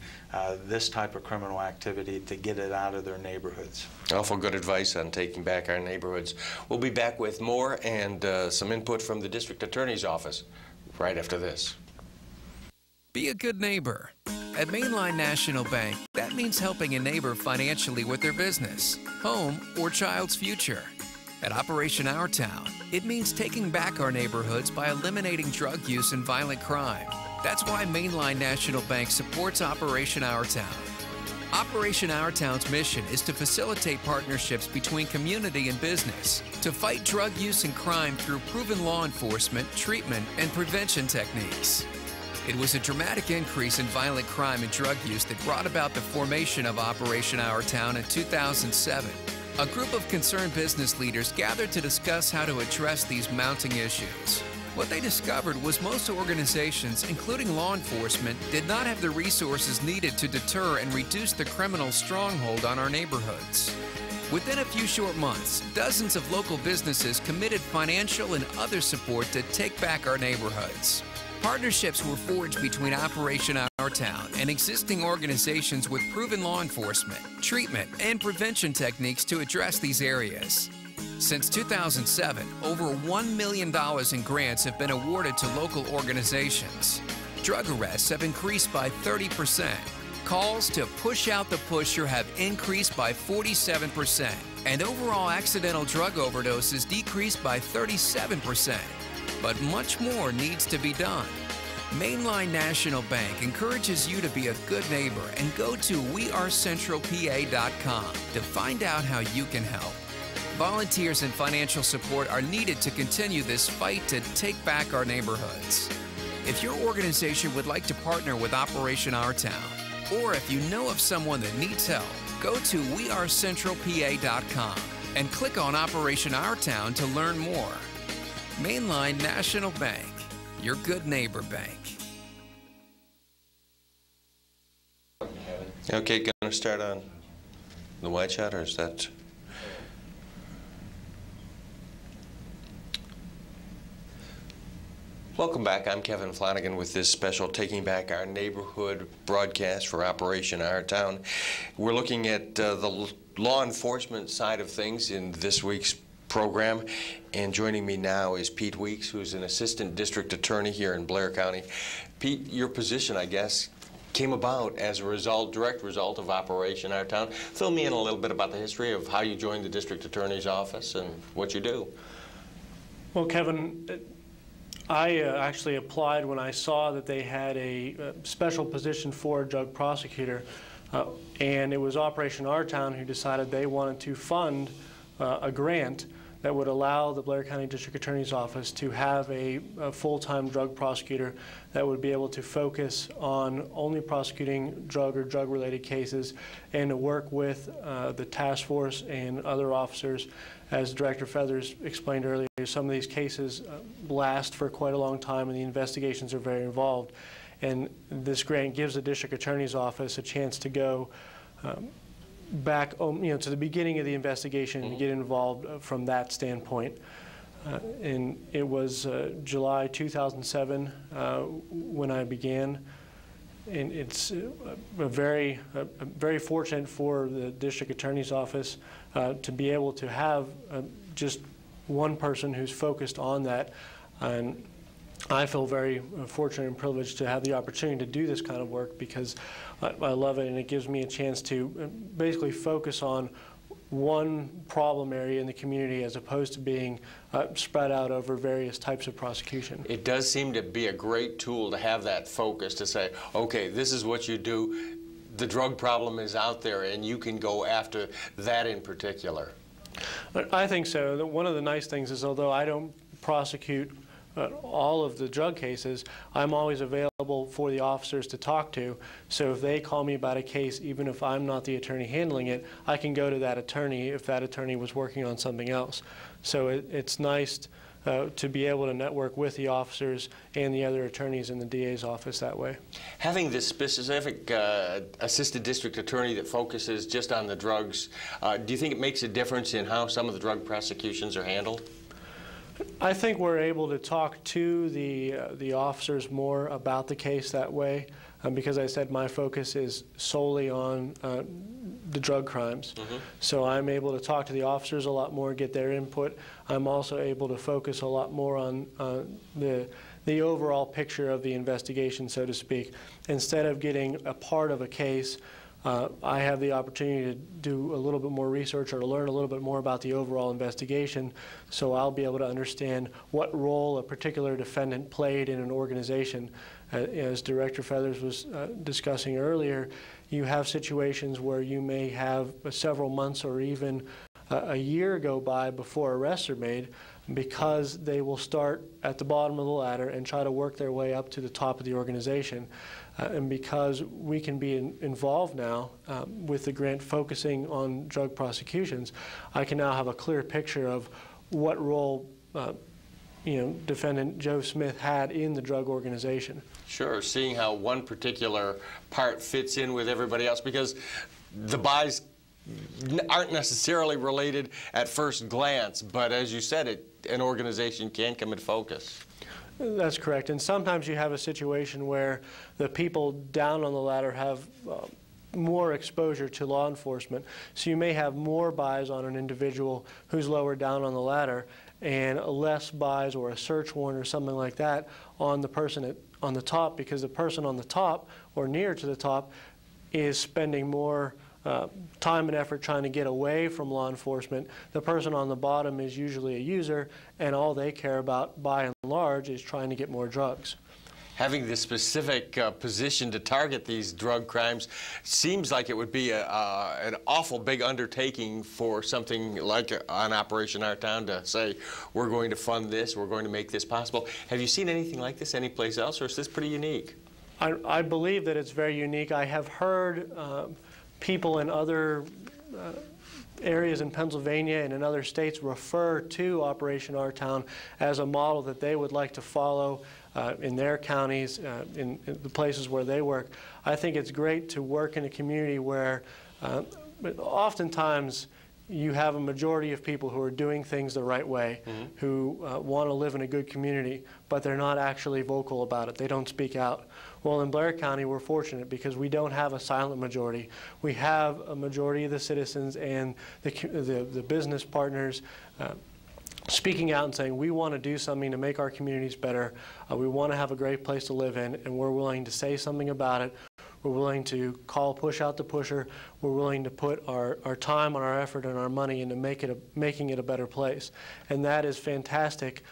this type of criminal activity to get it out of their neighborhoods. Awful good advice on taking back our neighborhoods. We'll be back with more and some input from the District Attorney's Office right after this. Be a good neighbor. At Mainline National Bank, that means helping a neighbor financially with their business, home, or child's future. At Operation Our Town, it means taking back our neighborhoods by eliminating drug use and violent crime. That's why Mainline National Bank supports Operation Our Town. Operation Our Town's mission is to facilitate partnerships between community and business, to fight drug use and crime through proven law enforcement, treatment, and prevention techniques. It was a dramatic increase in violent crime and drug use that brought about the formation of Operation Our Town in 2007. A group of concerned business leaders gathered to discuss how to address these mounting issues. What they discovered was most organizations, including law enforcement, did not have the resources needed to deter and reduce the criminal stronghold on our neighborhoods. Within a few short months, dozens of local businesses committed financial and other support to take back our neighborhoods. Partnerships were forged between Operation Our Town and existing organizations with proven law enforcement, treatment, and prevention techniques to address these areas. Since 2007, over $1 million in grants have been awarded to local organizations. Drug arrests have increased by 30%. Calls to push out the pusher have increased by 47%, and overall accidental drug overdoses decreased by 37%. But much more needs to be done. Mainline National Bank encourages you to be a good neighbor and go to wearecentralpa.com to find out how you can help. Volunteers and financial support are needed to continue this fight to take back our neighborhoods. If your organization would like to partner with Operation Our Town, or if you know of someone that needs help, go to wearecentralpa.com and click on Operation Our Town to learn more. Mainline National Bank, your good neighbor bank. Okay, going to start on the white shot, or is that? Welcome back. I'm Kevin Flanigan with this special Taking Back Our Neighborhood broadcast for Operation Our Town. We're looking at the law enforcement side of things in this week's program, and joining me now is Pete Weeks, who's an assistant district attorney here in Blair County. Pete, your position, I guess, came about as a direct result of Operation Our Town. Fill me in a little bit about the history of how you joined the district attorney's office and what you do. Well, Kevin, I actually applied when I saw that they had a special position for a drug prosecutor, and it was Operation Our Town who decided they wanted to fund a grant that would allow the Blair County District Attorney's Office to have a full-time drug prosecutor that would be able to focus on only prosecuting drug or drug-related cases, and to work with the task force and other officers. As Director Feathers explained earlier, some of these cases last for quite a long time, and the investigations are very involved. And this grant gives the District Attorney's Office a chance to go back, to the beginning of the investigation and get involved from that standpoint. And it was July 2007 when I began. And it's very fortunate for the District Attorney's Office to be able to have just one person who's focused on that. And I feel very fortunate and privileged to have the opportunity to do this kind of work, because I love it, and it gives me a chance to basically focus on one problem area in the community as opposed to being spread out over various types of prosecution. It does seem to be a great tool to have that focus, to say, okay, this is what you do. The drug problem is out there, and you can go after that in particular. I think so. One of the nice things is, although I don't prosecute all of the drug cases, I'm always available for the officers to talk to. So if they call me about a case, even if I'm not the attorney handling it, I can go to that attorney if that attorney was working on something else. So it's nice to be able to network with the officers and the other attorneys in the DA's office that way. Having this specific assistant district attorney that focuses just on the drugs, do you think it makes a difference in how some of the drug prosecutions are handled? I think we're able to talk to the officers more about the case that way, because I said my focus is solely on the drug crimes. So I'm able to talk to the officers a lot more, get their input. I'm also able to focus a lot more on the overall picture of the investigation, so to speak. Instead of getting a part of a case, I have the opportunity to do a little bit more research or to learn a little bit more about the overall investigation, so I'll be able to understand what role a particular defendant played in an organization. As Director Feathers was discussing earlier, you have situations where you may have several months or even a year go by before arrests are made, because they will start at the bottom of the ladder and try to work their way up to the top of the organization. And because we can be involved now with the grant focusing on drug prosecutions, I can now have a clear picture of what role defendant Joe Smith had in the drug organization. Sure, seeing how one particular part fits in with everybody else, because the buys aren't necessarily related at first glance, but as you said, an organization can come in focus. That's correct. And sometimes you have a situation where the people down on the ladder have more exposure to law enforcement. So you may have more buys on an individual who's lower down on the ladder and less buys or a search warrant or something like that on the person on the top, because the person on the top or near to the top is spending more time and effort trying to get away from law enforcement. The person on the bottom is usually a user, and all they care about, by and large, is trying to get more drugs. Having the specific position to target these drug crimes seems like it would be an awful big undertaking for something like on Operation Our Town to say, we're going to fund this, we're going to make this possible. Have you seen anything like this anyplace else, or is this pretty unique? I believe that it's very unique. I have heard people in other areas in Pennsylvania and in other states refer to Operation Our Town as a model that they would like to follow in their counties, in the places where they work. I think it's great to work in a community where oftentimes you have a majority of people who are doing things the right way, who want to live in a good community, but they're not actually vocal about it. They don't speak out. Well, in Blair County, we're fortunate because we don't have a silent majority. We have a majority of the citizens and the business partners speaking out and saying, we want to do something to make our communities better. We want to have a great place to live in, and we're willing to say something about it. We're willing to push out the pusher. We're willing to put our time and our effort and our money into making it a better place. And that is fantastic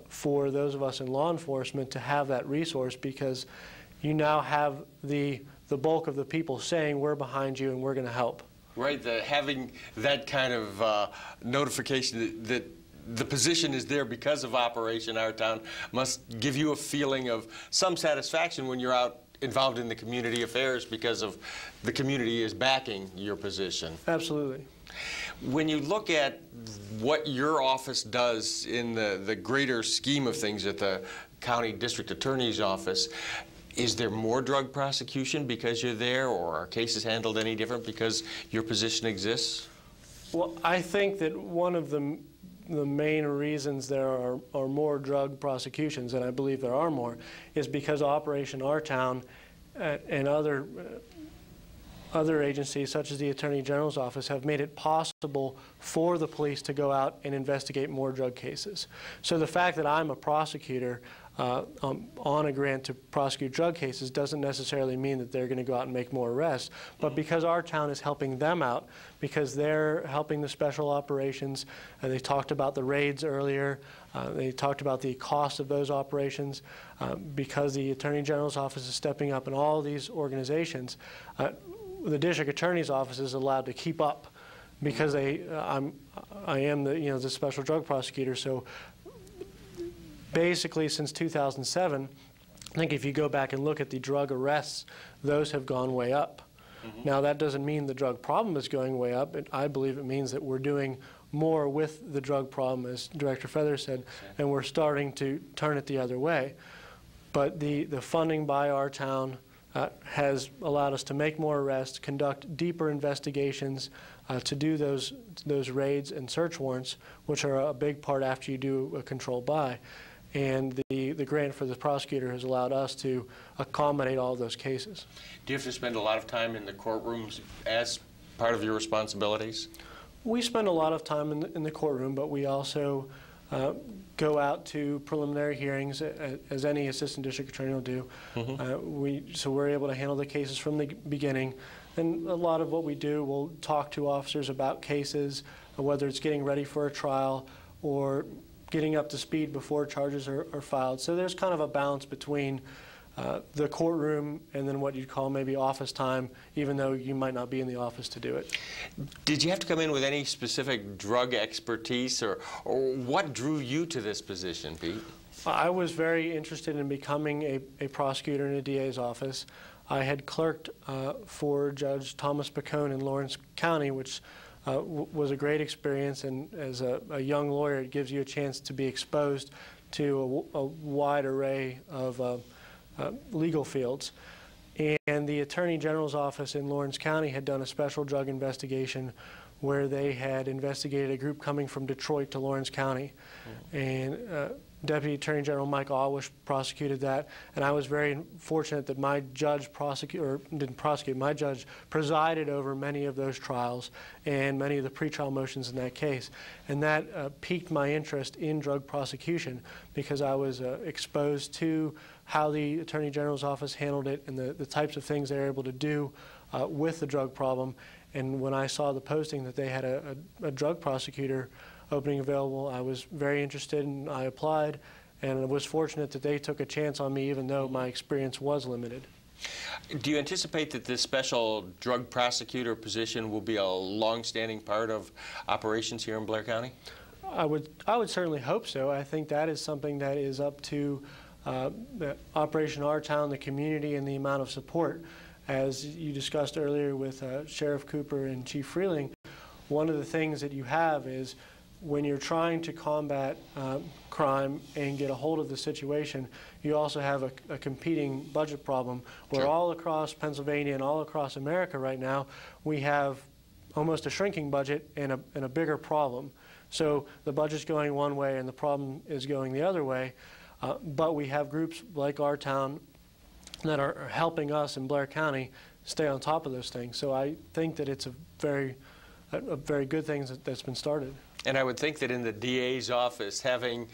for those of us in law enforcement to have that resource, because you now have the bulk of the people saying, we're behind you and we're going to help. Right, having that kind of notification that the position is there because of Operation Our Town must give you a feeling of some satisfaction when you're out involved in the community affairs, because of the community is backing your position. Absolutely. When you look at what your office does in the greater scheme of things at the County District Attorney's Office, is there more drug prosecution because you're there, or are cases handled any different because your position exists? Well, I think that one of the main reasons there are more drug prosecutions, and I believe there are more, is because Operation Our Town and other agencies such as the Attorney General's Office have made it possible for the police to go out and investigate more drug cases. So the fact that I'm a prosecutor on a grant to prosecute drug cases doesn't necessarily mean that they're going to go out and make more arrests, but because our town is helping them out, because they're helping the special operations, they talked about the raids earlier, they talked about the cost of those operations, because the Attorney General's Office is stepping up in all these organizations, the District Attorney's Office is allowed to keep up, because I am the special drug prosecutor. So basically, since 2007, I think if you go back and look at the drug arrests, those have gone way up. Now, that doesn't mean the drug problem is going way up. I believe it means that we're doing more with the drug problem, as Director Feather said, and we're starting to turn it the other way. But the funding by our town has allowed us to make more arrests, conduct deeper investigations, to do those raids and search warrants, which are a big part after you do a controlled buy. And the grant for the prosecutor has allowed us to accommodate all those cases. Do you have to spend a lot of time in the courtrooms as part of your responsibilities? We spend a lot of time in the courtroom, but we also go out to preliminary hearings, as any assistant district attorney will do. So we're able to handle the cases from the beginning. And a lot of what we do, we'll talk to officers about cases, whether it's getting ready for a trial or getting up to speed before charges are filed. So there's kind of a balance between the courtroom and then what you'd call maybe office time, even though you might not be in the office to do it. Did you have to come in with any specific drug expertise, or what drew you to this position, Pete? I was very interested in becoming a prosecutor in a DA's office. I had clerked for Judge Thomas Picone in Lawrence County, which was a great experience, and as a young lawyer, it gives you a chance to be exposed to a wide array of legal fields. And the Attorney General's office in Lawrence County had done a special drug investigation where they had investigated a group coming from Detroit to Lawrence County. And Deputy Attorney General Mike Alwish prosecuted that, and I was very fortunate that my judge my judge presided over many of those trials and many of the pretrial motions in that case. And that piqued my interest in drug prosecution because I was exposed to how the Attorney General's office handled it and the types of things they were able to do with the drug problem. And when I saw the posting that they had a drug prosecutor opening available, I was very interested and I applied, and I was fortunate that they took a chance on me even though my experience was limited. Do you anticipate that this special drug prosecutor position will be a long-standing part of operations here in Blair County? I would certainly hope so. I think that is something that is up to Operation Our Town, the community, and the amount of support. As you discussed earlier with Sheriff Cooper and Chief Freeling, one of the things that you have is when you're trying to combat crime and get a hold of the situation, you also have a competing budget problem where all across Pennsylvania and all across America right now, we have almost a shrinking budget and a bigger problem. So the budget's going one way and the problem is going the other way, but we have groups like our town that are helping us in Blair County stay on top of those things. So I think that it's a very good thing that's been started. And I would think that in the DA's office, having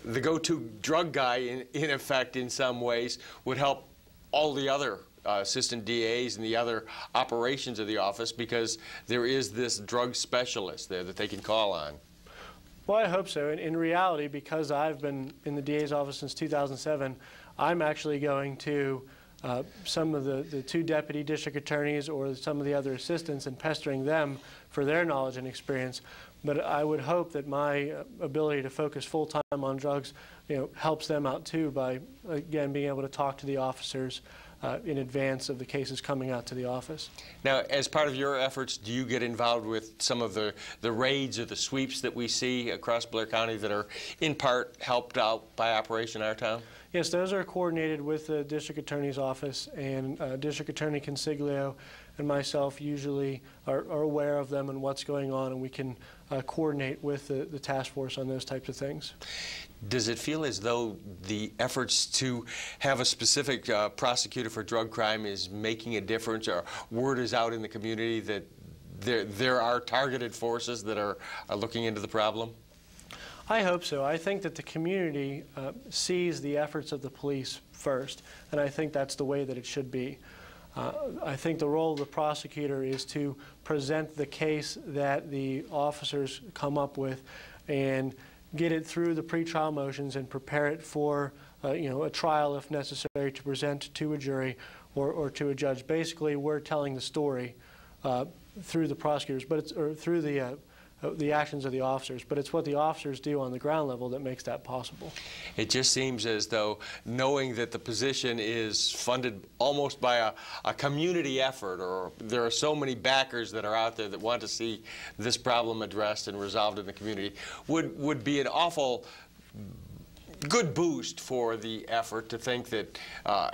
the go-to drug guy, in effect, in some ways, would help all the other assistant DAs and the other operations of the office because there is this drug specialist there that they can call on. Well, I hope so. In reality, because I've been in the DA's office since 2007, I'm actually going to some of the two deputy district attorneys or some of the other assistants and pestering them for their knowledge and experience. But I would hope that my ability to focus full-time on drugs, helps them out too by, again, being able to talk to the officers in advance of the cases coming out to the office. Now, as part of your efforts, do you get involved with some of the raids or the sweeps that we see across Blair County that are in part helped out by Operation Our Town? Yes, those are coordinated with the District Attorney's Office, and District Attorney Consiglio and myself usually are aware of them and what's going on, and we can coordinate with the task force on those types of things. Does it feel as though the efforts to have a specific prosecutor for drug crime is making a difference, or word is out in the community that there are targeted forces that are looking into the problem? I hope so. I think that the community sees the efforts of the police first, and I think that's the way that it should be. I think the role of the prosecutor is to present the case that the officers come up with and get it through the pretrial motions and prepare it for a trial if necessary to present to a jury or to a judge. Basically, we're telling the story through the prosecutors, or through the actions of the officers, but it's what the officers do on the ground level that makes that possible. It just seems as though knowing that the position is funded almost by a community effort, or there are so many backers that are out there that want to see this problem addressed and resolved in the community, would be an awful good boost for the effort to think that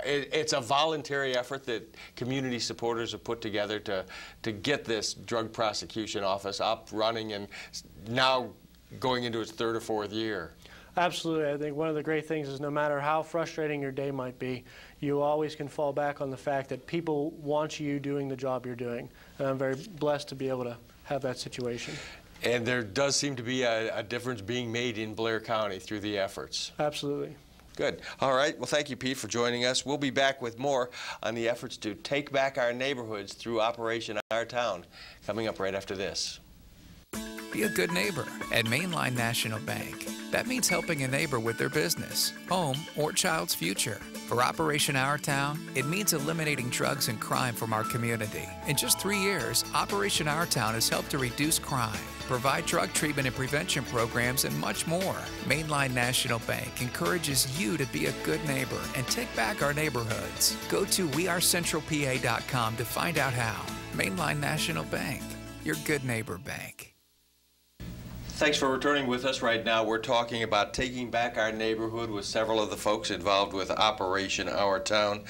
it's a voluntary effort that community supporters have put together to get this drug prosecution office up, running, and now going into its third or fourth year. Absolutely. I think one of the great things is no matter how frustrating your day might be, you always can fall back on the fact that people want you doing the job you're doing. And I'm very blessed to be able to have that situation. And there does seem to be a difference being made in Blair County through the efforts. Absolutely. Good. All right. Well, thank you, Pete, for joining us. We'll be back with more on the efforts to take back our neighborhoods through Operation Our Town, coming up right after this. Be a good neighbor at Mainline National Bank. That means helping a neighbor with their business, home, or child's future. For Operation Our Town, it means eliminating drugs and crime from our community. In just 3 years, Operation Our Town has helped to reduce crime, provide drug treatment and prevention programs, and much more. Mainline National Bank encourages you to be a good neighbor and take back our neighborhoods. Go to wearecentralpa.com to find out how. Mainline National Bank, your good neighbor bank. Thanks for returning with us. Right now we're talking about taking back our neighborhood with several of the folks involved with Operation Our Town.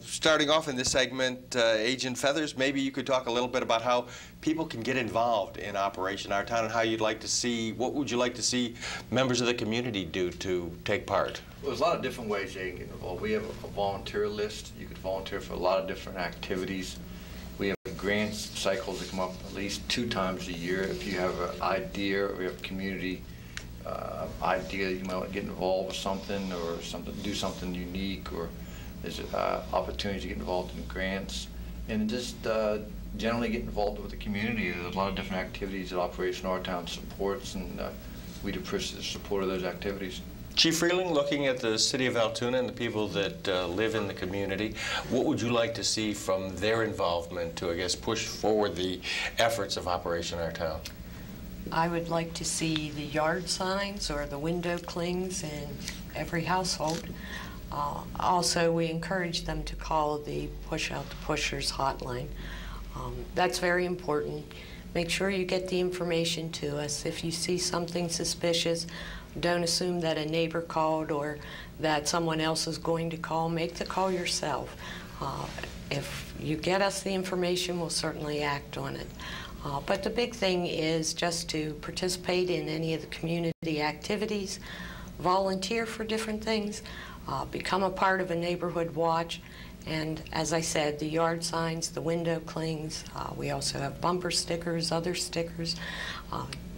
Starting off in this segment, Agent Feathers, maybe you could talk a little bit about how people can get involved in Operation Our Town and how you'd like to see, what would you like to see members of the community do to take part? Well, there's a lot of different ways they can get involved. We have a volunteer list. You could volunteer for a lot of different activities. We have grants cycles that come up at least 2 times a year. If you have an idea or you have a community idea that you might want to get involved with something or do something unique, or there's opportunities to get involved in grants, and just generally get involved with the community. There's a lot of different activities that Operation Our Town supports, and we'd appreciate the support of those activities. Chief Freeling, looking at the city of Altoona and the people that live in the community, what would you like to see from their involvement to, I guess, push forward the efforts of Operation Our Town? I would like to see the yard signs or the window clings in every household. Also, we encourage them to call the Push Out the Pushers hotline. That's very important. Make sure you get the information to us. If you see something suspicious, don't assume that a neighbor called or that someone else is going to call. Make the call yourself. If you get us the information, we'll certainly act on it. But the big thing is just to participate in any of the community activities, volunteer for different things, become a part of a neighborhood watch, and as I said, the yard signs, the window clings. We also have bumper stickers, other stickers.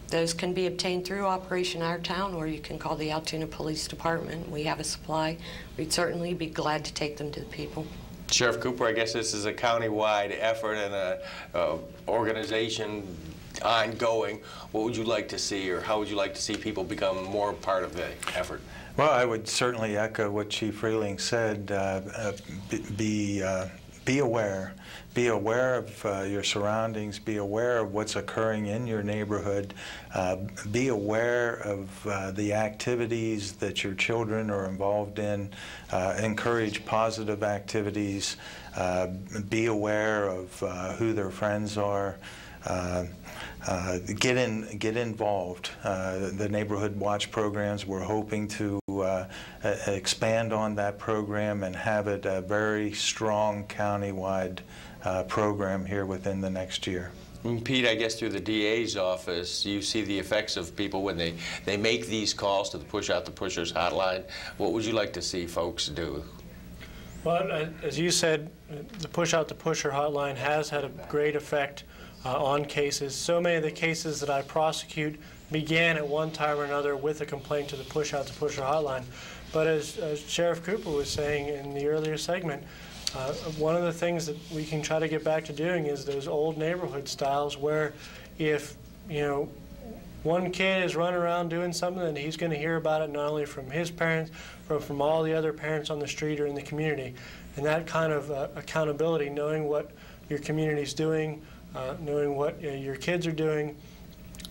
Those can be obtained through Operation Our Town, or you can call the Altoona Police Department. We have a supply. We'd certainly be glad to take them to the people. Sheriff Cooper, I guess this is a county-wide effort and a organization ongoing. What would you like to see, or how would you like to see people become more part of the effort? Well, I would certainly echo what Chief Freeling said. Be aware. Be aware of your surroundings. Be aware of what's occurring in your neighborhood. Be aware of the activities that your children are involved in. Encourage positive activities. Be aware of who their friends are. Get involved. The Neighborhood Watch programs, we're hoping to expand on that program and have it a very strong countywide program here within the next year. And Pete, I guess through the DA's office, you see the effects of people when they make these calls to the Push Out the Pushers hotline. What would you like to see folks do? Well, as you said, the Push Out the Pusher hotline has had a great effect on cases. So many of the cases that I prosecute began at one time or another with a complaint to the Push Out the Pusher hotline. But as Sheriff Cooper was saying in the earlier segment, one of the things that we can try to get back to doing is those old neighborhood styles where if, one kid is running around doing something, and he's going to hear about it not only from his parents, but from all the other parents on the street or in the community. And that kind of accountability, knowing what your community's doing, knowing what your kids are doing,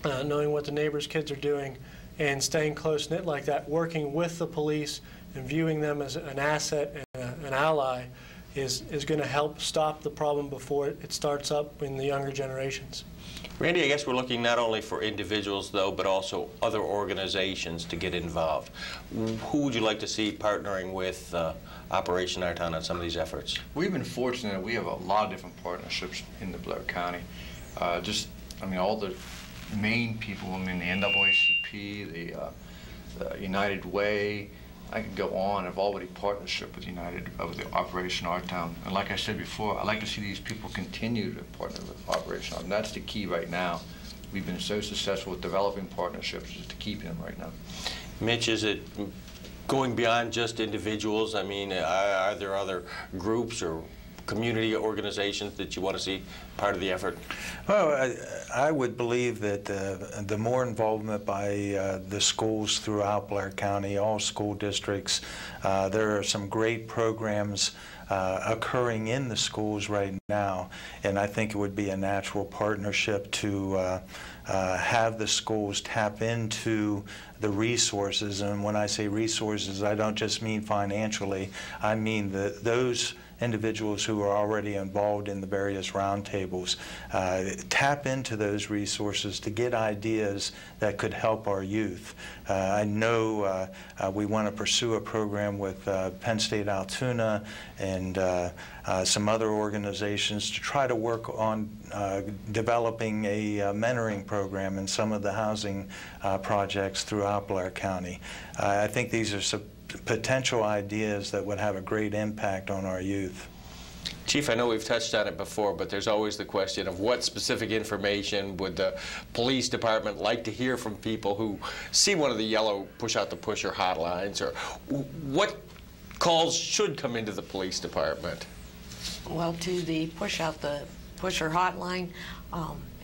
knowing what the neighbors' kids are doing, and staying close-knit like that, working with the police and viewing them as an asset and an ally is going to help stop the problem before it starts up in the younger generations. Randy, I guess we're looking not only for individuals, though, but also other organizations to get involved. Who would you like to see partnering with Operation Our Town on some of these efforts? We've been fortunate. We have a lot of different partnerships in the Blair County. All the main people, the NAACP, the United Way, I could go on. I've already partnership with the Operation Our Town. And like I said before, I'd like to see these people continue to partner with Operation Our Town. That's the key right now. We've been so successful with developing partnerships just to keep them right now. Mitch, is it going beyond just individuals? I mean, are there other groups or community organizations that you want to see part of the effort? Well, I would believe that the more involvement by the schools throughout Blair County, all school districts, there are some great programs occurring in the schools right now, and I think it would be a natural partnership to have the schools tap into the resources. And when I say resources, I don't just mean financially. I mean those individuals who are already involved in the various roundtables. Tap into those resources to get ideas that could help our youth. I know we want to pursue a program with Penn State Altoona and some other organizations to try to work on developing a mentoring program in some of the housing projects throughout Blair County. I think these are some potential ideas that would have a great impact on our youth. Chief, I know we've touched on it before, but there's always the question of what specific information would the police department like to hear from people who see one of the yellow push out the pusher hotlines, or what calls should come into the police department? Well, to the push out the pusher hotline,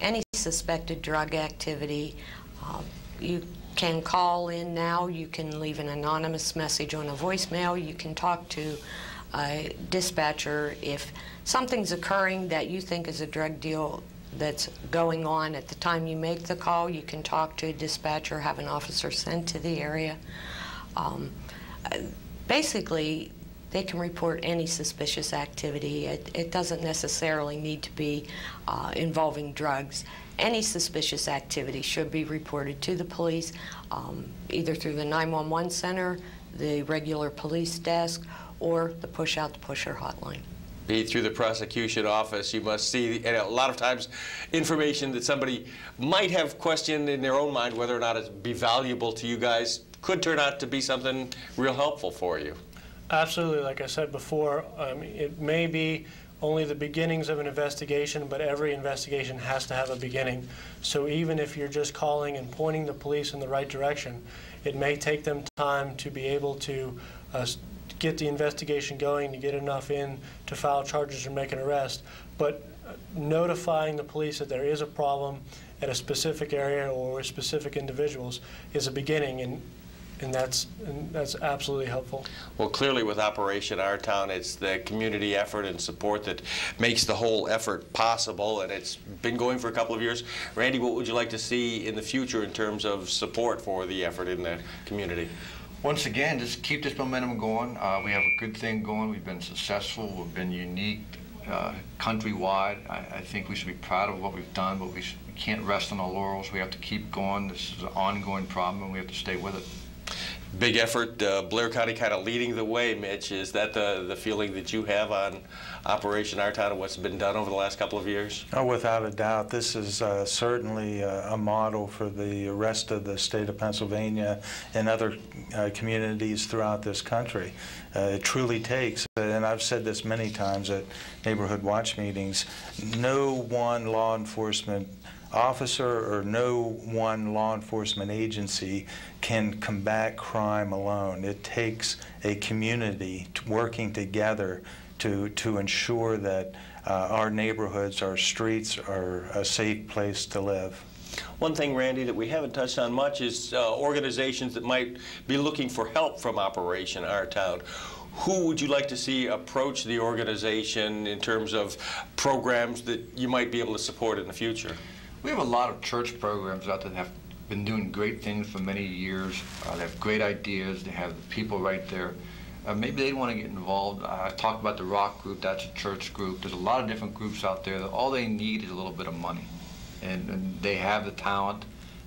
any suspected drug activity, you can call in now. You can leave an anonymous message on a voicemail. You can talk to a dispatcher if something's occurring that you think is a drug deal that's going on at the time you make the call. You can talk to a dispatcher, have an officer sent to the area. Basically, they can report any suspicious activity. It doesn't necessarily need to be involving drugs. Any suspicious activity should be reported to the police, either through the 911 center, the regular police desk, or the push out the pusher hotline. Be through the prosecution office, you must see, and a lot of times, information that somebody might have questioned in their own mind whether or not it'd be valuable to you guys could turn out to be something real helpful for you. Absolutely. Like I said before, it may be only the beginnings of an investigation, but every investigation has to have a beginning. So even if you're just calling and pointing the police in the right direction, it may take them time to be able to get the investigation going, to get enough in to file charges or make an arrest. But notifying the police that there is a problem at a specific area or with specific individuals is a beginning, and that's absolutely helpful. Well, clearly with Operation Our Town, it's the community effort and support that makes the whole effort possible, and it's been going for a couple of years. Randy, what would you like to see in the future in terms of support for the effort in the community? Once again, just keep this momentum going. We have a good thing going. We've been successful. We've been unique countrywide. I think we should be proud of what we've done, but we can't rest on our laurels. We have to keep going. This is an ongoing problem, and we have to stay with it. Big effort, Blair County kind of leading the way, Mitch. Is that the feeling that you have on Operation Our Town and what's been done over the last couple of years? Oh, without a doubt. This is certainly a model for the rest of the state of Pennsylvania and other communities throughout this country. It truly takes, and I've said this many times at neighborhood watch meetings, no one law enforcement officer or no one law enforcement agency can combat crime alone. It takes a community working together to ensure that our neighborhoods, our streets are a safe place to live. One thing, Randy, that we haven't touched on much is organizations that might be looking for help from Operation Our Town. Who would you like to see approach the organization in terms of programs that you might be able to support in the future? We have a lot of church programs out there that have been doing great things for many years. They have great ideas. They have the people right there. Maybe they want to get involved. I talked about the Rock Group. That's a church group. There's a lot of different groups out there that all they need is a little bit of money. And they have the talent.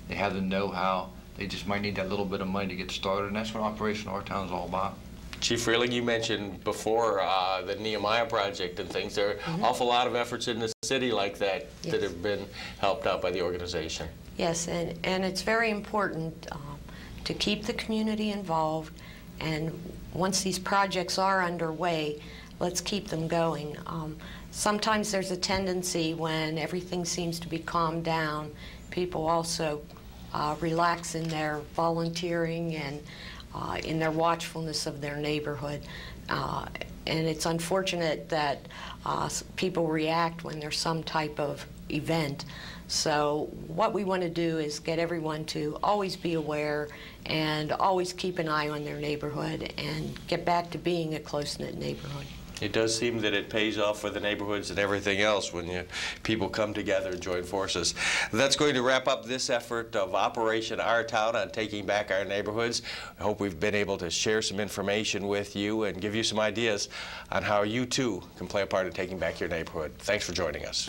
They have the know-how. They just might need that little bit of money to get started, and that's what Operation Our Town is all about. Chief Freeling, you mentioned before the Nehemiah Project and things. There are an awful lot of efforts in the city like that that have been helped out by the organization. Yes, and it's very important to keep the community involved, and once these projects are underway, let's keep them going. Sometimes there's a tendency when everything seems to be calmed down, people also relax in their volunteering and in their watchfulness of their neighborhood. And it's unfortunate that people react when there's some type of event. So what we want to do is get everyone to always be aware and always keep an eye on their neighborhood and get back to being a close-knit neighborhood. It does seem that it pays off for the neighborhoods and everything else when people come together and join forces. That's going to wrap up this effort of Operation Our Town on taking back our neighborhoods. I hope we've been able to share some information with you and give you some ideas on how you too can play a part in taking back your neighborhood. Thanks for joining us.